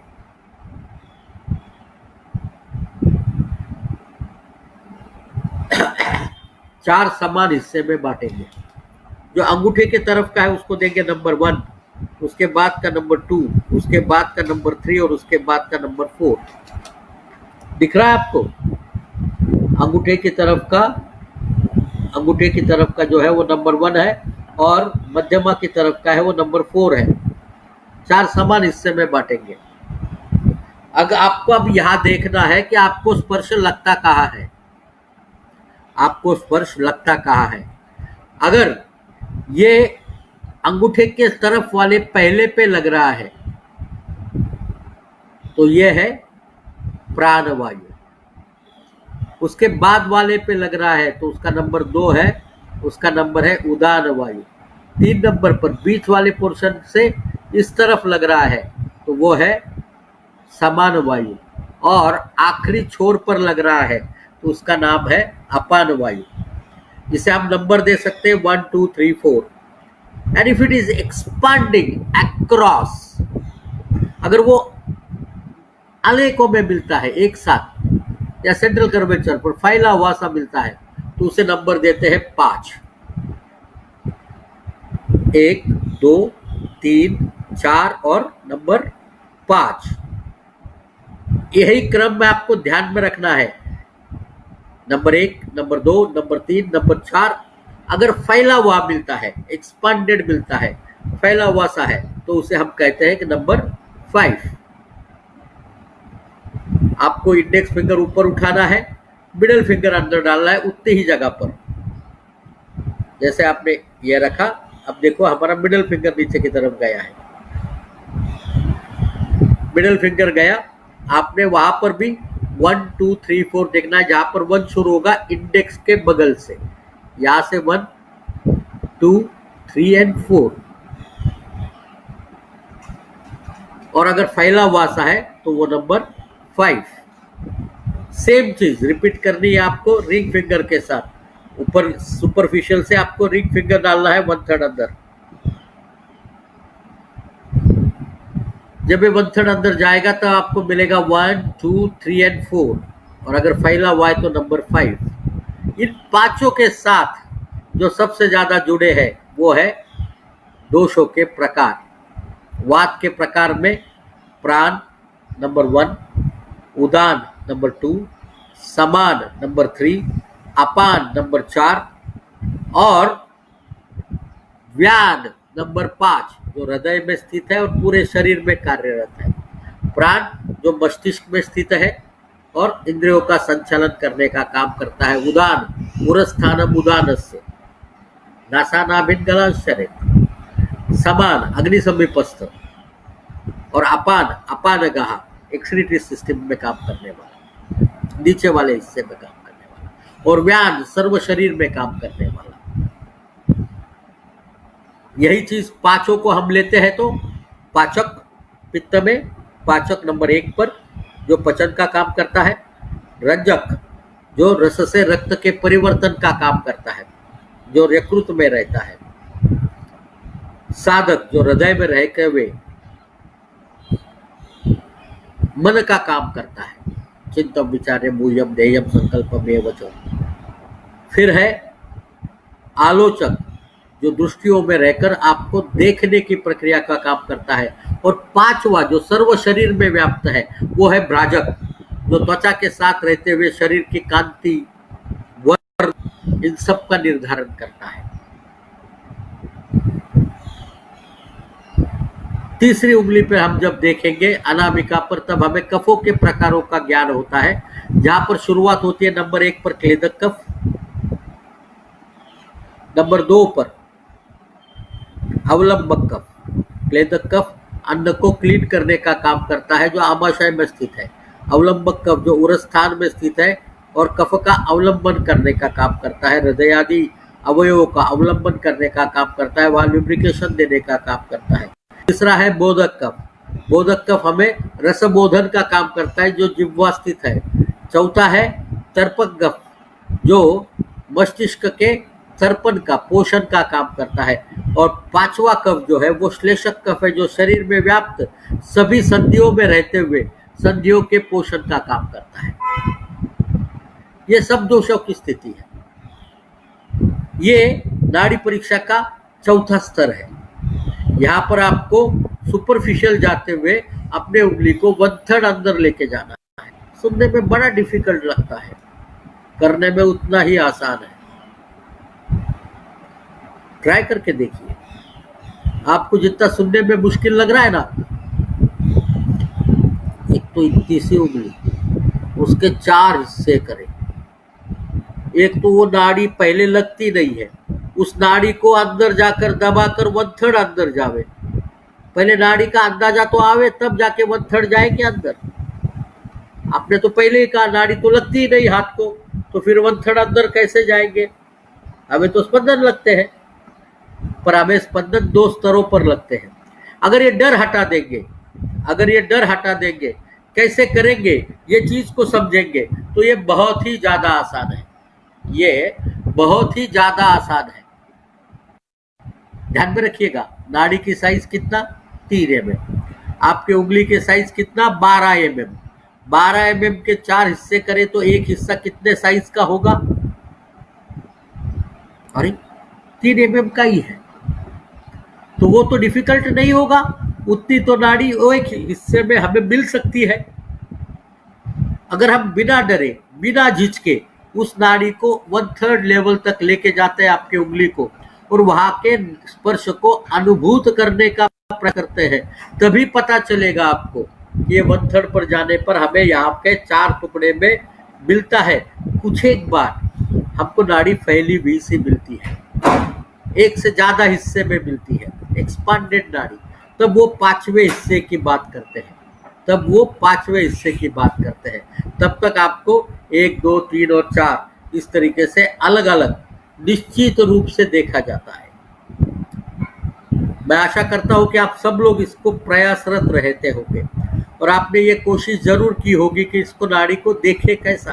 चार समान हिस्से में बांटेंगे। जो अंगूठे के तरफ का है उसको देंगे नंबर 1, उसके बाद का नंबर 2, उसके बाद का नंबर 3 और उसके बाद का नंबर 4। दिख रहा है आपको? अंगूठे की तरफ का जो है वो नंबर 1 है और मध्यमा की तरफ का है वो नंबर 4 है। 4 समान हिस्से में बांटेंगे। अगर आपको अब यहां देखना है कि आपको स्पर्श लगता कहाँ है, आपको स्पर्श लगता कहाँ है। अगर ये अंगूठे के तरफ वाले पहले पे लग रहा है तो ये है प्राणवायु, उसके बाद वाले पे लग रहा है तो उसका नंबर 2 है, उसका नंबर है उदान वायु। 3 नंबर पर बीच वाले पोर्शन से इस तरफ लग रहा है तो वो है समान वायु, और आखिरी छोर पर लग रहा है तो उसका नाम है अपान वायु। इसे हम नंबर दे सकते हैं 1 2 3 4। And if it is expanding across, अगर वो अनेकों में मिलता है एक साथ या सेंट्रल कर्वेचर पर फैला हुआ सा मिलता है तो उसे नंबर देते हैं 5। 1 2 3 4 और नंबर 5। यही क्रम में आपको ध्यान में रखना है। Number 1, number 2, number 3, number 4। अगर फैला हुआ मिलता है, एक्सपांडेड मिलता है, फैला हुआ सा है, तो उसे हम कहते हैं कि नंबर 5। आपको इंडेक्स फिंगर ऊपर उठाना है, मिडिल फिंगर अंदर डालना है उतनी ही जगह पर। जैसे आपने ये रखा, अब देखो हमारा मिडिल फिंगर नीचे की तरफ गया है, मिडिल फिंगर गया। आपने वहां पर भी 1 2 3 4 देखना है, जहां पर 1 शुरू होगा इंडेक्स के बगल से, यहां से 1 2 3 एंड 4। और अगर फैला हुआ सा है तो वो नंबर 5। सेम चीज रिपीट करनी है आपको रिंग फिंगर के साथ। ऊपर सुपरफिशियल से आपको रिंग फिंगर डालना है 1/3 अंदर। जब ये 1/3 अंदर जाएगा तो आपको मिलेगा 1, 2, 3 एंड 4, और अगर फैला हुआ है तो नंबर 5। इन पांचों के साथ जो सबसे ज्यादा जुड़े हैं वो है दोषों के प्रकार। वात के प्रकार में प्राण नंबर 1, उदान नंबर 2, समान नंबर 3, अपान नंबर 4 और व्यान नंबर 5 जो हृदय में स्थित है और पूरे शरीर में कार्यरत है। प्राण जो मस्तिष्क में स्थित है और इंद्रियों का संचालन करने का काम करता है। उदान उरस्थानम उदानस्य नासानाभिन गलाशरे। समान अग्नि समीपस्थ और अपान अपानगह एक्सक्रीटरी सिस्टम में काम करने वाला, नीचे वाले हिस्से में काम करने वाला, और व्यान सर्व शरीर में काम करने वाला। यही चीज पांचों को हम लेते हैं तो पाचक पित्त में पाचक नंबर 1 पर जो पचन का काम करता है, रंजक जो रस से रक्त के परिवर्तन का काम करता है जो यकृत में रहता है, साधक जो हृदय में रहते हुए मन का काम करता है, चिंतन विचारे मूल्यम ध्येयम संकल्पम एवच। फिर है आलोचक जो दृष्टियों में रहकर आपको देखने की प्रक्रिया का काम करता है, और पांचवा जो सर्व शरीर में व्याप्त है वो है भ्राजक जो त्वचा के साथ रहते हुए शरीर की कांति वर्ण इन सब का निर्धारण करता है। तीसरी उंगली पे हम जब देखेंगे अनामिका पर, तब हमें कफों के प्रकारों का ज्ञान होता है, जहां पर शुरुआत होती है नंबर 1 पर क्लेदक कफ, नंबर 2 पर अवलंबक कफ। क्लेदक कफ अन्न को क्लीन करने का काम करता है जो आमाशय में स्थित है। अवलंबक कफ जो उरस्थान में स्थित है और कफ का अवलंबन करने का काम करता है, हृदय आदि अवयवों का अवलंबन करने का काम करता है, वहां लुब्रिकेशन देने का काम करता है। तीसरा है बोधक कफ। बोधक कफ हमें रसबोधन का काम करता है जो जिह्वा स्थित है। चौथा है तर्पक कफ जो मस्तिष्क के तर्पण का पोषण का काम करता है, और पांचवा कफ जो है वो श्लेषक कफ है जो शरीर में व्याप्त सभी संधियों में रहते हुए संधियों के पोषण का काम करता है। ये सब दोषों की स्थिति है। ये नाड़ी परीक्षा का चौथा स्तर है। यहाँ पर आपको सुपरफिशियल जाते हुए अपने उंगली को 1/3 अंदर लेके जाना है। सुनने में बड़ा डिफिकल्ट लगता है, करने में उतना ही आसान है। ट्राई करके देखिए। आपको जितना सुनने में मुश्किल लग रहा है ना, एक तो इतनी सी उंगली, उसके 4 हिस्से करें। एक तो वो नाड़ी पहले लगती नहीं है, उस नाड़ी को अंदर जाकर दबाकर 1/3 अंदर जावे। पहले नाड़ी का अंदाजा तो आवे तब जाके 1/3 जाए के अंदर। आपने तो पहले ही कहा नाड़ी तो लगती ही नहीं हाथ को, तो फिर 1/3 अंदर कैसे जाएंगे? हमें तो स्पंदन लगते हैं, पर हमें स्पंदन 2 स्तरों पर लगते हैं। अगर ये डर हटा देंगे, कैसे करेंगे ये चीज को समझेंगे तो ये बहुत ही ज्यादा आसान है। ये बहुत ही ज्यादा आसान है। ध्यान में रखिएगा, नाड़ी की साइज कितना? 3 mm। आपके उंगली के साइज कितना? 12 mm। 12 mm के 4 हिस्से करें तो एक हिस्सा कितने साइज का होगा? अरे 3 mm का ही है, तो वो तो डिफिकल्ट नहीं होगा। उतनी तो नाड़ी एक हिस्से में हमें मिल सकती है। अगर हम बिना डरे बिना झिझके उस नाड़ी को 1/3 लेवल तक लेके जाते हैं आपके उंगली को, और वहां के स्पर्श को अनुभूत करने का प्रयास करते हैं, तभी पता चलेगा आपको ये 1/3 पर जाने पर हमें यहाँ के 4 टुकड़े में मिलता है। कुछ एक बार हमको नाड़ी फैली हुई सी मिलती है, एक से ज्यादा हिस्से में मिलती है, एक्सपांडेड नाड़ी। तब वो 5वें हिस्से की बात करते हैं, तब तक आपको 1, 2, 3 और 4 इस तरीके से अलग अलग निश्चित रूप से देखा जाता है। मैं आशा करता हूं कि आप सब लोग इसको प्रयासरत रहते होंगे और आपने ये कोशिश जरूर की होगी कि इसको नाड़ी को देखे कैसा।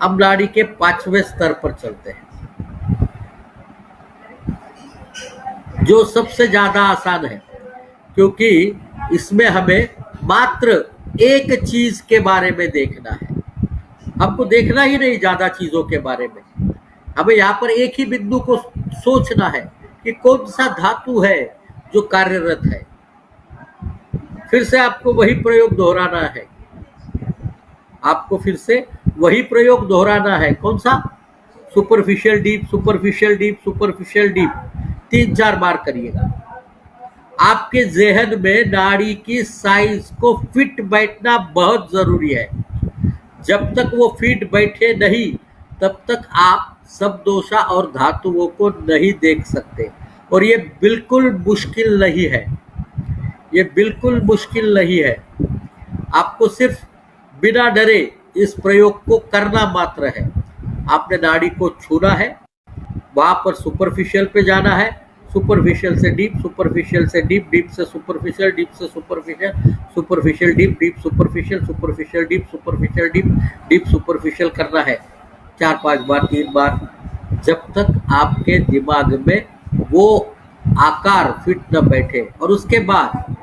अब नाड़ी के 5वें स्तर पर चलते हैं, जो सबसे ज्यादा आसान है, क्योंकि इसमें हमें मात्र एक चीज के बारे में देखना है। हमको देखना ही नहीं ज्यादा चीजों के बारे में, हमें यहाँ पर एक ही बिंदु को सोचना है कि कौन सा धातु है जो कार्यरत है। फिर से आपको वही प्रयोग दोहराना है, आपको फिर से वही प्रयोग दोहराना है। कौन सा? Superficial deep, superficial deep, superficial deep 3-4 बार करिएगा। आपके जहन में नाड़ी की साइज को फिट बैठना बहुत जरूरी है। जब तक वो फिट बैठे नहीं तब तक आप शब्दोशा और धातुओं को नहीं देख सकते। और ये बिल्कुल मुश्किल नहीं है, ये बिल्कुल मुश्किल नहीं है। आपको सिर्फ बिना डरे इस प्रयोग को करना मात्र है। आपने नाड़ी को छूना है, वहां पर सुपरफिशियल पे जाना है, सुपरफिशियल से डीप, सुपरफिशियल से डीप, डीप से सुपरफिशियल, डीप से superficial, superficial deep, deep superficial, superficial deep, superficial deep, deep superficial करना है 4-5 बार, 3 बार, जब तक आपके दिमाग में वो आकार फिट न बैठे। और उसके बाद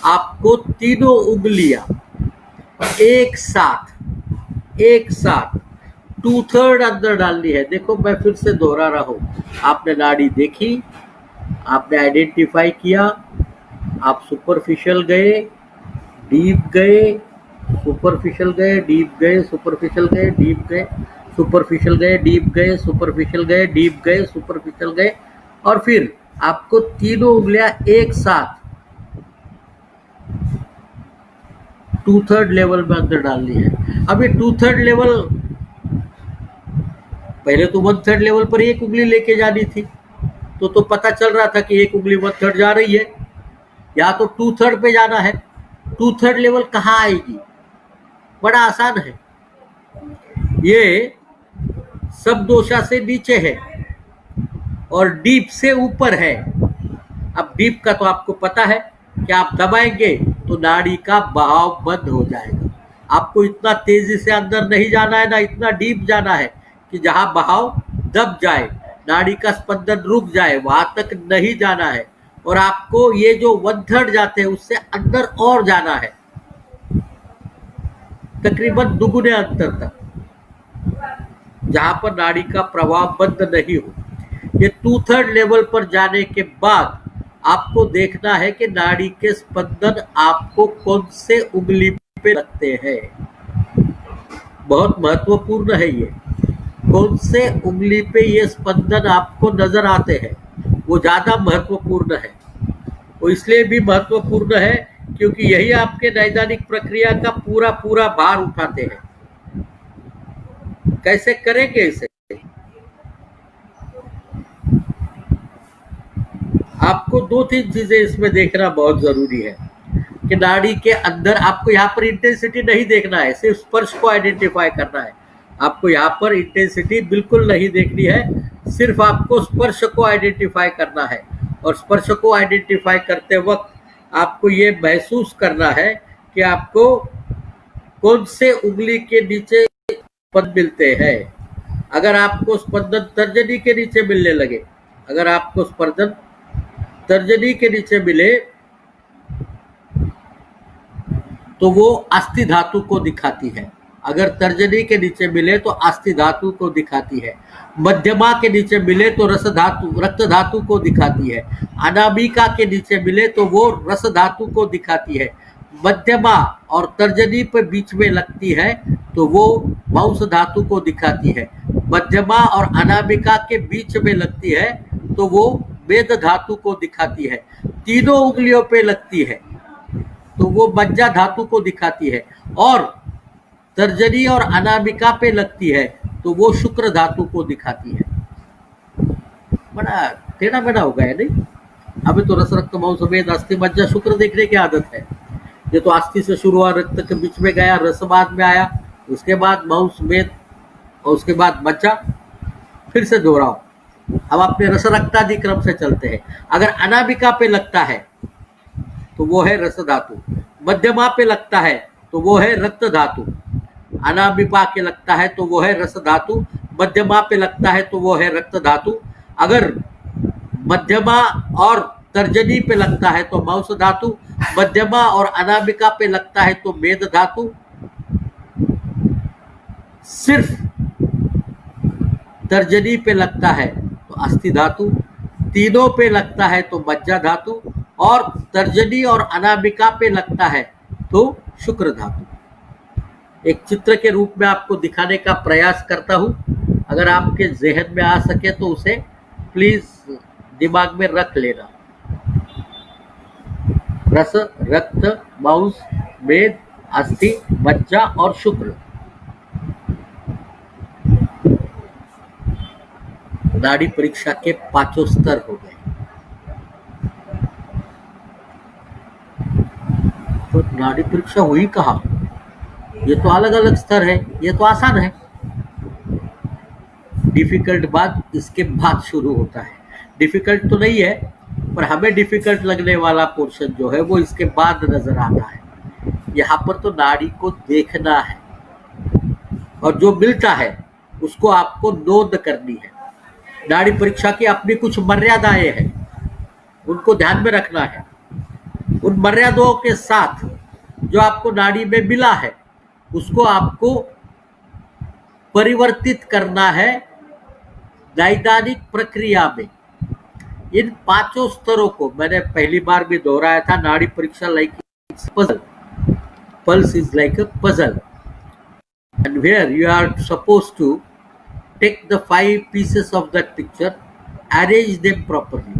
आपको तीनों उंगलियां एक साथ 2/3 अंदर डालनी है। देखो मैं फिर से दोहरा रहा हूं, आपने नाड़ी देखी, आपने आइडेंटिफाई किया, आप सुपरफिशियल गए, डीप गए, सुपरफिशियल गए, डीप गए, सुपरफिशियल गए, डीप गए, सुपरफिशियल गए, डीप गए, सुपरफिशियल गए, डीप गए, सुपरफिशियल गए, और फिर आपको तीनों उंगलियां एक साथ 2/3 लेवल में अंदर डालनी है। अब ये 2/3 लेवल, पहले तो 1/3 लेवल पर एक उंगली लेके जानी थी, तो पता चल रहा था कि एक उंगली 1/3 जा रही है, या तो 2/3 पे जाना है। 2/3 लेवल कहाँ आएगी? बड़ा आसान है, ये शब्दोशा से नीचे है और डीप से ऊपर है। अब डीप का तो आपको पता है कि आप दबाएंगे तो नाड़ी का बहाव बंद हो जाएगा। आपको इतना तेजी से अंदर नहीं जाना है, ना इतना डीप जाना है कि जहां बहाव दब जाए, नाड़ी का स्पंदन रुक जाए, वहां तक नहीं जाना है। और आपको ये जो 1/3 जाते हैं उससे अंदर और जाना है, तकरीबन दुगुने अंतर तक, जहां पर नाड़ी का प्रवाह बंद नहीं हो। ये 2/3 लेवल पर जाने के बाद आपको देखना है कि नाड़ी के स्पंदन आपको कौन से उंगली पे लगते हैं। बहुत महत्वपूर्ण है ये, कौन से उंगली पे ये स्पंदन आपको नजर आते हैं, वो ज्यादा महत्वपूर्ण है। वो इसलिए भी महत्वपूर्ण है क्योंकि यही आपके नैदानिक प्रक्रिया का पूरा भार उठाते हैं। कैसे करेंगे इसे? आपको 2-3 चीजें इसमें देखना बहुत जरूरी है कि नाड़ी के अंदर आपको यहाँ पर इंटेंसिटी नहीं देखना है, सिर्फ स्पर्श को आइडेंटिफाई करना है। आपको यहाँ पर इंटेंसिटी बिल्कुल नहीं देखनी है, सिर्फ आपको स्पर्श को आइडेंटिफाई करना है। और स्पर्श को आइडेंटिफाई करते वक्त आपको ये महसूस करना है कि आपको कौन से उंगली के नीचे स्पंदन मिलते हैं। अगर आपको स्पंदन तर्जनी के नीचे मिलने लगे, अगर आपको स्पंदन तर्जनी के नीचे मिले तो वो अस्थि धातु को दिखाती है। अगर तर्जनी के नीचे मिले तो अस्थि धातु को दिखाती है। मध्यमा के नीचे मिले तो रस धातु, रक्त धातु को दिखाती है। अनामिका के नीचे मिले तो वो रस धातु को दिखाती है। मध्यमा और तर्जनी पे बीच में लगती है तो वो मांस धातु को दिखाती है। मध्यमा और अनामिका के बीच में लगती है तो वो वेद धातु को दिखाती है। तीनों उंगलियों पे लगती है तो वो मज्जा धातु को दिखाती है। और तर्जनी और अनामिका पे लगती है तो वो शुक्र धातु को दिखाती है। बड़ा टेढ़ा मेढ़ा हो गया नहीं? अभी तो रस, रक्त, मांस, वेद, अस्थि, मज्जा, शुक्र देखने की आदत है। ये तो अस्थि से शुरू हुआ, रक्त के बीच में गया, रस बाद में आया, उसके बाद मांस, वेद और उसके बाद मज्जा। फिर से दोहराओ, अब अपने रसरक्तादि क्रम से चलते हैं। अगर अनामिका पे लगता है तो वो है रस धातु, मध्यमा पे लगता है तो वो है रक्त धातु, अनामिका के लगता है तो वो है रस धातु, मध्यमा पे लगता है तो वो है रक्त धातु, अगर मध्यमा और तर्जनी पे लगता है तो मांस धातु, मध्यमा और अनामिका पे लगता है तो मेद धातु, सिर्फ तर्जनी पे लगता है तो अस्थि धातु, तीनों पे लगता है तो मज्जा धातु, और तर्जनी और अनामिका पे लगता है तो शुक्र धातु। एक चित्र के रूप में आपको दिखाने का प्रयास करता हूं, अगर आपके जहन में आ सके तो उसे प्लीज दिमाग में रख लेना। रस, रक्त, मांस, मेद, अस्थि, मज्जा और शुक्र। नाड़ी परीक्षा के पांचों स्तर हो गए। तो नाड़ी परीक्षा हुई कहाँ? ये तो अलग अलग स्तर है, ये तो आसान है। डिफिकल्ट बाद इसके बाद शुरू होता है। डिफिकल्ट तो नहीं है, पर हमें डिफिकल्ट लगने वाला पोर्शन जो है वो इसके बाद नजर आता है। यहाँ पर तो नाड़ी को देखना है और जो मिलता है उसको आपको नोंद करनी है। नाड़ी परीक्षा की अपनी कुछ मर्यादाएं हैं, उनको ध्यान में रखना है। उन मर्यादाओं के साथ जो आपको नाड़ी में मिला है उसको आपको परिवर्तित करना है नैदानिक प्रक्रिया में। इन पांचों स्तरों को मैंने पहली बार भी दोहराया था। नाड़ी परीक्षा like puzzle, pulse is like a puzzle, and where you are supposed to take the 5 pieces of that picture, arrange them properly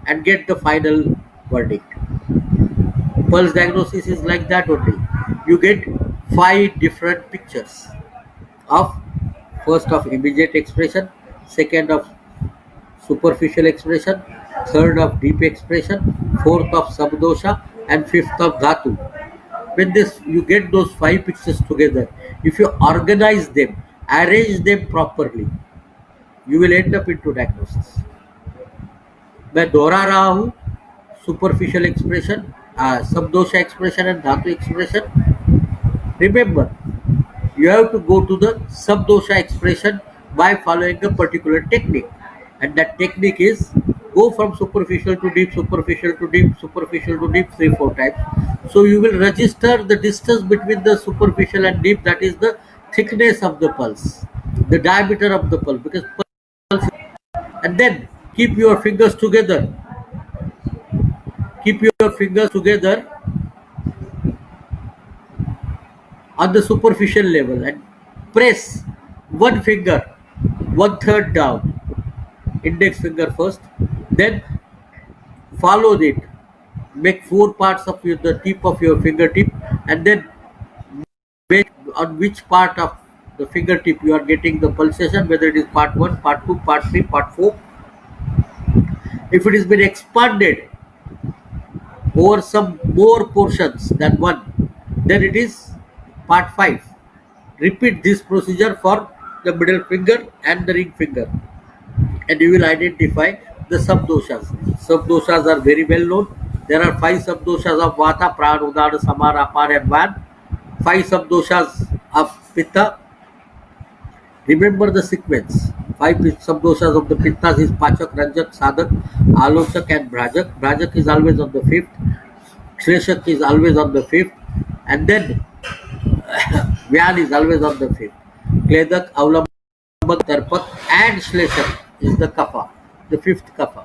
and get the final verdict. Pulse diagnosis is like that only. You get 5 different pictures of, first of immediate expression, second of superficial expression, third of deep expression, fourth of subdosha, and fifth of dhatu. When you get those 5 pictures together, if you organize them, arrange them properly, you will end up into diagnosis. मैं दोहरा रहा हूँ, superficial expression, subdosha expression and dhatu expression. Remember, you have to go to the subdosha expression by following a particular technique, and that technique is go from superficial to deep, superficial to deep, superficial to deep 3-4 times. So you will register the distance between the superficial and deep, that is the thickness of the pulse, the diameter of the pulse, because pulse, and then keep your fingers together. Keep your fingers together on the superficial level and press one finger 1/3 down, index finger first, then follow it, make 4 parts of the tip of your fingertip, and then on which part of the fingertip you are getting the pulsation, whether it is part 1, part 2, part 3, part 4. If it has been expanded over some more portions than 1, then it is part 5. Repeat this procedure for the middle finger and the ring finger, and you will identify the subdoshas. Subdoshas are very well known. There are 5 subdoshas of Vata, Prana, Udana, Samara, Apar, and Van. 5 subdoshas of Pitta. Remember the sequence. 5 subdoshas of the Pittas is Pachak, Ranjak, Sadak, Alochak, and Bhrajak. Bhrajak is always on the 5th. Shleshak is always on the 5th. And then Vyan is always on the 5th. Kledak, Avlambak, Tarpak, and Shleshak is the Kapha, the 5th Kapha.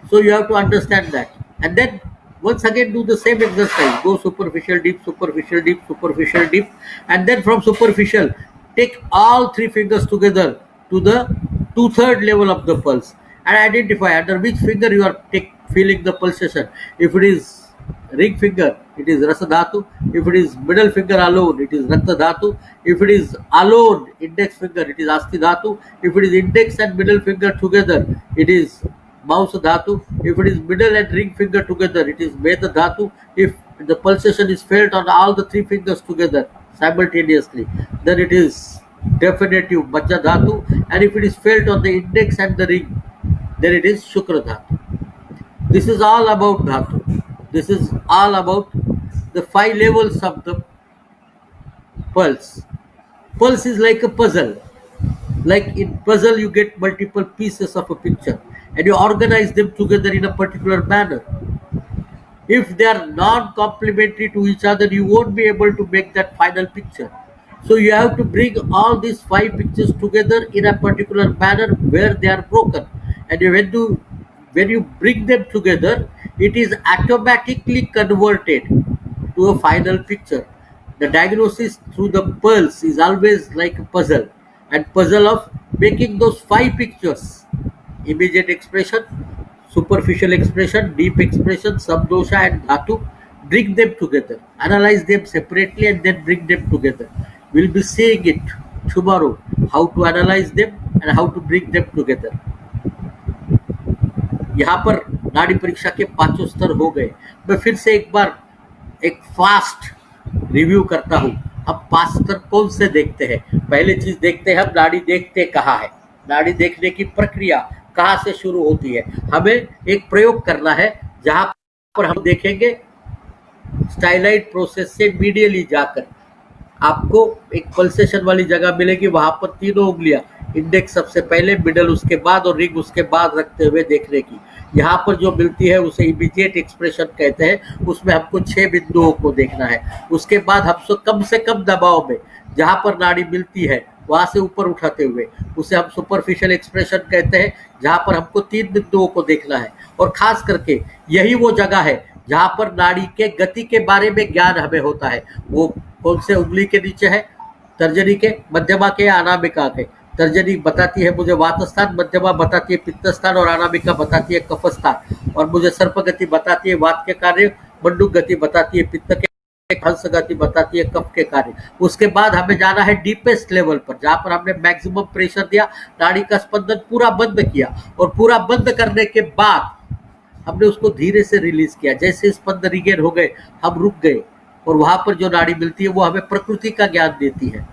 So you have to understand that. And then once again do the same exercise. Go superficial, deep, superficial, deep, superficial, deep. And then from superficial, take all 3 fingers together to the 2/3 level of the pulse and identify under which finger you are feeling the pulsation. If it is ring finger, it is Rasa Dhatu. If it is middle finger alone, it is Rakta Dhatu. If it is alone, index finger, it is Asti Dhatu. If it is index and middle finger together, it is Maus Dhatu. If it is middle and ring finger together, it is Meda Dhatu. If the pulsation is felt on all the 3 fingers together simultaneously, then it is definitive Majja Dhatu, and if it is felt on the index and the ring, then it is Shukra Dhatu. This is all about Dhatu. This is all about the 5 levels of the pulse. Pulse is like a puzzle. Like in puzzle, you get multiple pieces of a picture and you organize them together in a particular manner. If they are non-complementary to each other, you won't be able to make that final picture. So you have to bring all these 5 pictures together in a particular manner where they are broken. And when you bring them together, it is automatically converted to a final picture. The diagnosis through the pulse is always like a puzzle, and puzzle of making those 5 pictures: immediate expression, superficial expression, deep expression, samdosha and dhatu. Bring them together, analyze them separately, and then bring them together. We'll be seeing it tomorrow, how to analyze them and how to bring them together. यहाँ पर नाड़ी परीक्षा के 5 स्तर हो गए। मैं फिर से एक बार एक फास्ट रिव्यू करता हूँ। हम 5 स्तर कौन से देखते हैं? पहले चीज देखते हैं हम नाड़ी देखते कहाँ है। नाड़ी देखने की प्रक्रिया कहाँ से शुरू होती है? हमें एक प्रयोग करना है जहाँ पर हम देखेंगे स्टाइलाइट प्रोसेस से मीडियली जाकर आपको एक पल्सेशन वाली जगह मिलेगी। वहां पर तीनों उंगलियां, इंडेक्स सबसे पहले, मिडल उसके बाद और रिंग उसके बाद रखते हुए देखने की। यहाँ पर जो मिलती है उसे इमीडिएट एक्सप्रेशन कहते हैं। उसमें हमको 6 बिंदुओं को देखना है। उसके बाद हमसे कम दबाव में जहाँ पर नाड़ी मिलती है वहां से ऊपर उठाते हुए उसे हम सुपरफिशियल एक्सप्रेशन कहते हैं, जहाँ पर हमको 3 बिंदुओं को देखना है। और खास करके यही वो जगह है जहाँ पर नाड़ी के गति के बारे में ज्ञान हमें होता है। वो कौन से उंगली के नीचे है? तर्जनी के, मध्यमा के या अनामिका के? तर्जनी बताती है मुझे वात स्थान, मध्यमा बताती है पित्त स्थान और अनामिका बताती है कफ स्थान। और मुझे सर्प गति बताती है वात के कार्य, मंडूक गति बताती है पित्त के, हंस गति बताती है कफ के कार्य। उसके बाद हमें जाना है डीपेस्ट लेवल पर, जहाँ पर हमने मैक्सिमम प्रेशर दिया, नाड़ी का स्पंदन पूरा बंद किया और पूरा बंद करने के बाद हमने उसको धीरे से रिलीज किया। जैसे स्पंदन रिगेन हो गए, हम रुक गए और वहां पर जो नाड़ी मिलती है वो हमें प्रकृति का ज्ञान देती है।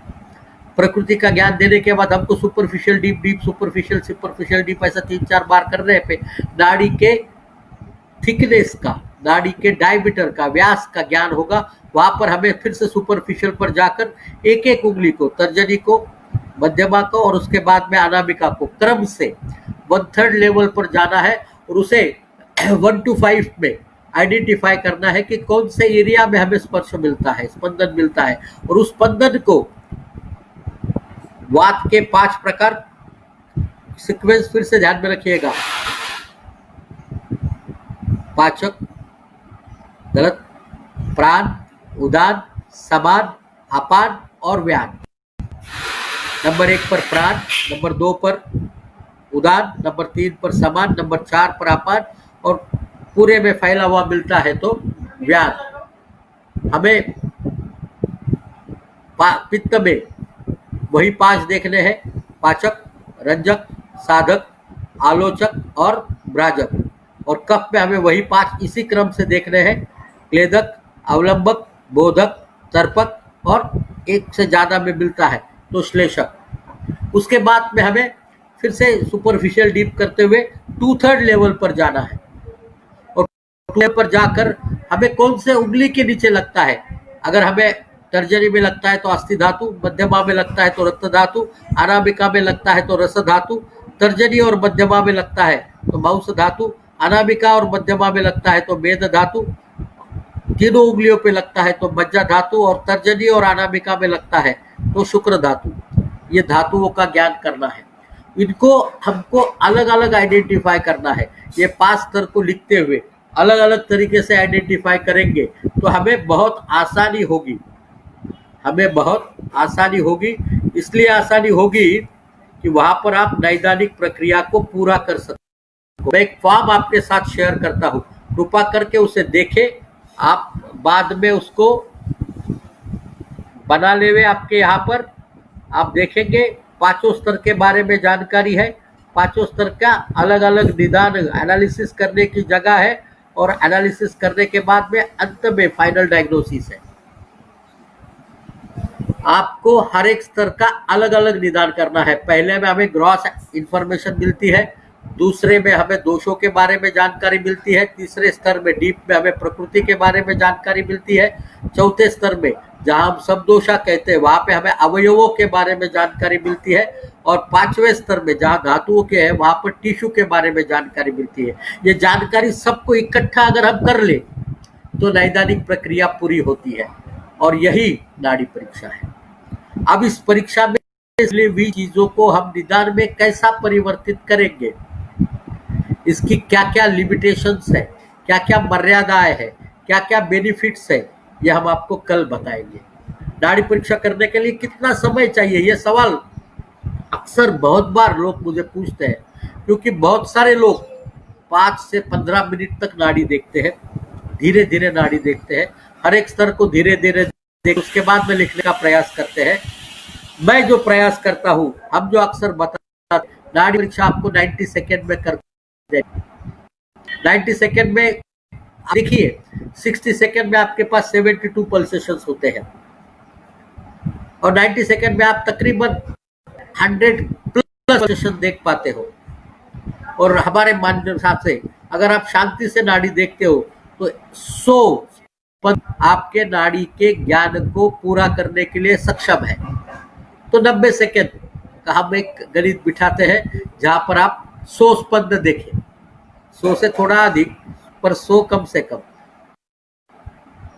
प्रकृति का ज्ञान देने के बाद हमको superficial deep, deep superficial, superficial deep, ऐसा 3-4 बार करने पे नाड़ी के थिकनेस का, नाड़ी के डायमीटर का, व्यास का ज्ञान होगा। वहां पर हमें फिर से सुपरफिशियल पर जाकर एक एक उंगली को, तर्जनी को, मध्यमा को और उसके बाद में अनामिका को क्रम से 1/3 लेवल पर जाना है और उसे 1 to 5 में आइडेंटिफाई करना है कि कौन से एरिया में हमें स्पर्श मिलता है, स्पंदन मिलता है। और उस स्पंदन को वात के 5 प्रकार, सीक्वेंस फिर से ध्यान में रखिएगा: पाचक, गलत, प्राण, उदान, समान, अपान और व्यान। नंबर 1 पर प्राण, नंबर 2 पर उदान, नंबर 3 पर समान, नंबर 4 पर अपान और पूरे में फैला हुआ मिलता है तो व्यान। हमें पित्त में वही 5 देखने हैं: पाचक, रंजक, साधक, आलोचक और ब्राजक। और कफ में हमें वही 5 इसी क्रम से देखने हैं: क्लेदक, अवलंबक, बोधक, तर्पक और एक से ज्यादा में मिलता है तो श्लेषक। उसके बाद में हमें फिर से सुपरफिशियल डीप करते हुए 2/3 लेवल पर जाना है और 2 पर जाकर हमें कौन से उंगली के नीचे लगता है। अगर हमें तर्जनी में लगता है तो अस्थि धातु, मध्यमा में लगता है तो रक्त धातु, अनामिका में लगता है तो रस धातु, तर्जनी और मध्यमा में लगता है तो मांस धातु, अनामिका और मध्यमा में लगता है तो मेद धातु, तीनों उंगलियों पे लगता है तो मज्जा धातु और तर्जनी और अनामिका में लगता है तो शुक्र धातु। ये धातुओं का ज्ञान करना है। इनको हमको अलग अलग आइडेंटिफाई करना है। ये 5 स्तर को लिखते हुए अलग अलग तरीके से आइडेंटिफाई करेंगे तो हमें बहुत आसानी होगी, हमें बहुत आसानी होगी। इसलिए आसानी होगी कि वहां पर आप नैदानिक प्रक्रिया को पूरा कर सकते। मैं एक फॉर्म आपके साथ शेयर करता हूं, कृपा करके उसे देखें। आप बाद में उसको बना लेवे। आपके यहाँ पर आप देखेंगे 5 स्तर के बारे में जानकारी है। 5 स्तर का अलग अलग निदान एनालिसिस करने की जगह है और एनालिसिस करने के बाद में अंत में फाइनल डायग्नोसिस है। आपको हर एक स्तर का अलग अलग निदान करना है। पहले में हमें ग्रॉस इंफॉर्मेशन मिलती है, दूसरे में हमें दोषों के बारे में जानकारी मिलती है, तीसरे स्तर में डीप में हमें प्रकृति के बारे में जानकारी मिलती है, चौथे स्तर में जहां हम सब दोषा कहते हैं वहां पे हमें अवयवों के बारे में जानकारी मिलती है, और पांचवें स्तर में जहां धातुओं के है वहां पर टिश्यू के बारे में जानकारी मिलती है। ये जानकारी सबको इकट्ठा अगर हम कर ले तो नैदानिक प्रक्रिया पूरी होती है, और यही नाड़ी परीक्षा है। अब इस परीक्षा में इसलिए भी चीजों को हम निदान में कैसा परिवर्तित करेंगे, इसकी क्या क्या लिमिटेशंस है, क्या क्या मर्यादाएं है, क्या क्या बेनिफिट्स है, ये हम आपको कल बताएंगे। नाड़ी परीक्षा करने के लिए कितना समय चाहिए, ये सवाल अक्सर बहुत बार लोग मुझे पूछते हैं, क्योंकि बहुत सारे लोग 5 से 15 मिनट तक नाड़ी देखते हैं, धीरे धीरे नाड़ी देखते हैं, हर एक स्तर को धीरे धीरे देख उसके बाद में लिखने का प्रयास करते हैं। मैं जो प्रयास करता हूँ, हम जो अक्सर बताते, नाड़ी परीक्षा आपको 90 सेकेंड में कर दे। 90 सेकेंड में देखिए, 60 सेकेंड में आपके पास 72 पल्सेशंस होते हैं, और 90 सेकेंड में आप तकरीबन 100 प्लस पल्सेशन देख पाते हो। और हमारे मानने हिसाब से अगर आप शांति से नाड़ी देखते हो तो 100 आपके नाड़ी के ज्ञान को पूरा करने के लिए सक्षम है। तो 90 सेकेंड का हम एक गणित बिठाते हैं जहां पर आप 100 स्पंद देखें, 100 से थोड़ा अधिक पर 100 कम से कम,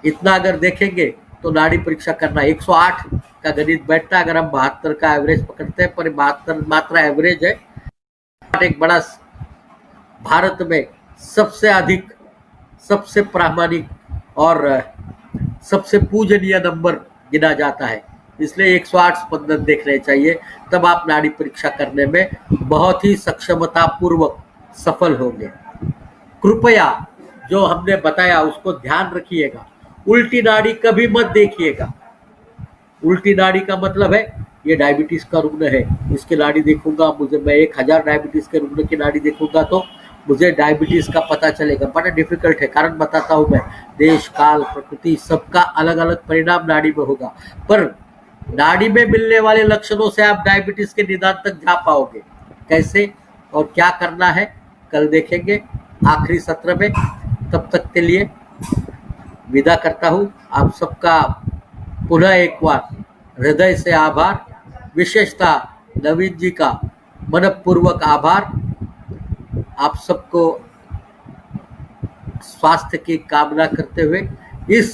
इतना अगर देखेंगे तो नाड़ी परीक्षा करना 108 का गणित बैठता है। अगर हम 72 का एवरेज पकड़ते हैं, पर 72 मात्रा एवरेज है, एक बड़ा भारत में सबसे अधिक, सबसे प्रामाणिक और सबसे पूजनीय नंबर गिना जाता है, इसलिए 108 स्पंदन देखने चाहिए, तब आप नाड़ी परीक्षा करने में बहुत ही सक्षमता पूर्वक सफल होंगे। कृपया जो हमने बताया उसको ध्यान रखिएगा। उल्टी नाड़ी कभी मत देखिएगा। उल्टी नाड़ी का मतलब है ये डायबिटीज का रुग्ण है, इसकी नाड़ी देखूंगा, मैं 1000 डायबिटीज के रुग्ण की नाड़ी देखूंगा तो मुझे डायबिटीज का पता चलेगा। बड़ा डिफिकल्ट है, कारण बताता हूं मैं, देश काल प्रकृति सबका अलग अलग परिणाम नाड़ी में होगा, पर नाड़ी में मिलने वाले लक्षणों से आप डायबिटीज के निदान तक जा पाओगे। कैसे और क्या करना है कल देखेंगे आखिरी सत्र में। तब तक के लिए विदा करता हूं। आप सबका पुनः एक बार हृदय से आभार, विशेषतः नवीन जी का मनपूर्वक आभार। आप सबको स्वास्थ्य की कामना करते हुए इस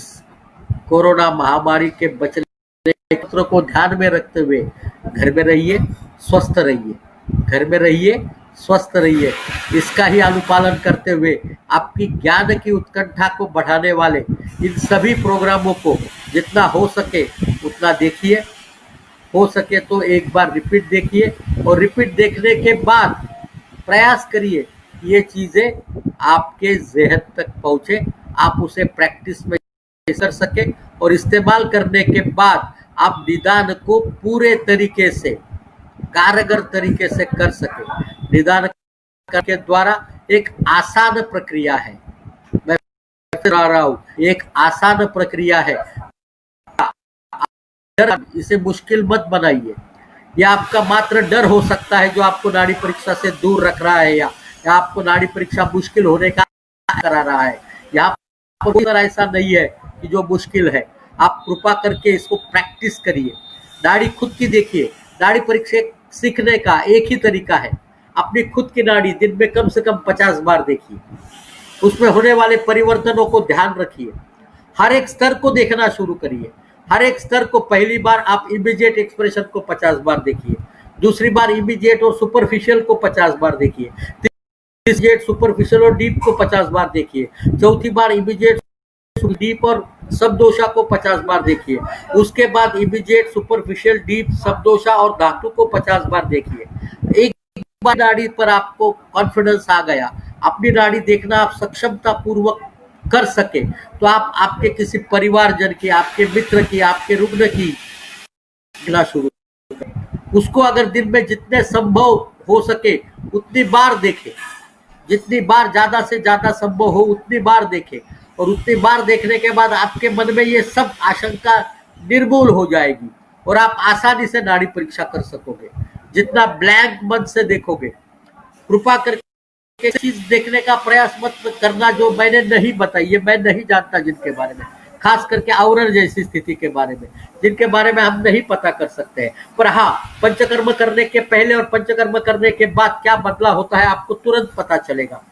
कोरोना महामारी के बचने सूत्रों को ध्यान में रखते हुए घर में रहिए, स्वस्थ रहिए, घर में रहिए, स्वस्थ रहिए। इसका ही अनुपालन करते हुए आपकी ज्ञान की उत्कंठा को बढ़ाने वाले इन सभी प्रोग्रामों को जितना हो सके उतना देखिए, हो सके तो एक बार रिपीट देखिए, और रिपीट देखने के बाद प्रयास करिए ये चीजें आपके ज़हन तक पहुंचे, आप उसे प्रैक्टिस में कर सके, और इस्तेमाल करने के बाद आप निदान को पूरे तरीके से, कारगर तरीके से कर सके। निदान के द्वारा एक आसान प्रक्रिया है, मैं फिर आ रहा हूं, एक आसान प्रक्रिया है। इसे मुश्किल मत बनाइए। यह आपका मात्र डर हो सकता है जो आपको नाड़ी परीक्षा से दूर रख रहा है, या आपको नाड़ी परीक्षा मुश्किल होने का करा रहा है। यहाँ पर ऐसा नहीं है कि जो मुश्किल है। आप कृपा करके इसको प्रैक्टिस करिए, नाड़ी खुद की देखिए। नाड़ी परीक्षा सीखने का एक ही तरीका है, अपनी खुद की नाड़ी दिन में कम से कम 50 बार देखिए, उसमें होने वाले परिवर्तनों को ध्यान रखिए, हर एक स्तर को देखना शुरू करिए। हर एक स्तर को पहली बार आप इमीडिएट एक्सप्रेशन को 50 बार देखिए, दूसरी बार इमीडिएट और सुपरफिशियल को 50 बार देखिए, इमीडिएट सुपरफिशियल और डीप को 50 बार देखिए, चौथी बार इमीडिएट डीप और सबदोषा को 50 बार देखिए, उसके बाद इमीडिएट सुपरफिशियल डीप सबदोषा और धातु को 50 बार देखिए। एक बार नाड़ी पर आपको कॉन्फिडेंस आ गया, अपनी नाड़ी देखना आप सक्षमता पूर्वक कर सके, तो आप आपके किसी परिवारजन की, आपके मित्र की, आपके रुग्ण की देखना शुरू करें। उसको अगर दिन में जितने संभव हो सके उतनी बार देखें, जितनी बार ज्यादा से ज्यादा संभव हो उतनी बार देखें, और उतनी बार देखने के बाद आपके मन में ये सब आशंका निर्मूल हो जाएगी। और आप आसानी से नाड़ी परीक्षा कर सकोगे। जितना ब्लैंक मन से देखोगे, कृपा करके चीज देखने का प्रयास मत करना जो मैंने नहीं बताई, ये मैं नहीं जानता जिनके बारे में, खास करके आवरण जैसी स्थिति के बारे में, जिनके बारे में हम नहीं पता कर सकते हैं। पर हाँ, पंचकर्म करने के पहले और पंचकर्म करने के बाद क्या बदला होता है आपको तुरंत पता चलेगा।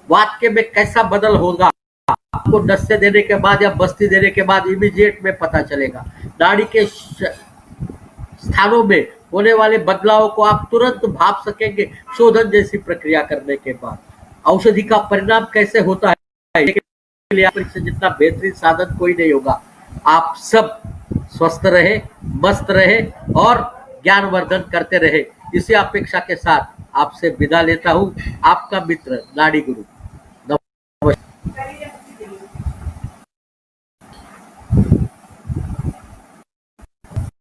वाक्य में कैसा बदल होगा आपको नस्य देने के बाद या बस्ती देने के बाद इमीडिएट में पता चलेगा। नाड़ी के स्थानों में होने वाले बदलावों को आप तुरंत भाप सकेंगे शोधन जैसी प्रक्रिया करने के बाद। औषधि का परिणाम कैसे होता है के लिए परीक्षा जितना बेहतरीन साधन कोई नहीं होगा। आप सब स्वस्थ रहे, मस्त रहे और ज्ञानवर्धन करते रहे, इसी अपेक्षा के साथ आपसे विदा लेता हूँ। आपका मित्र नाड़ी गुरु।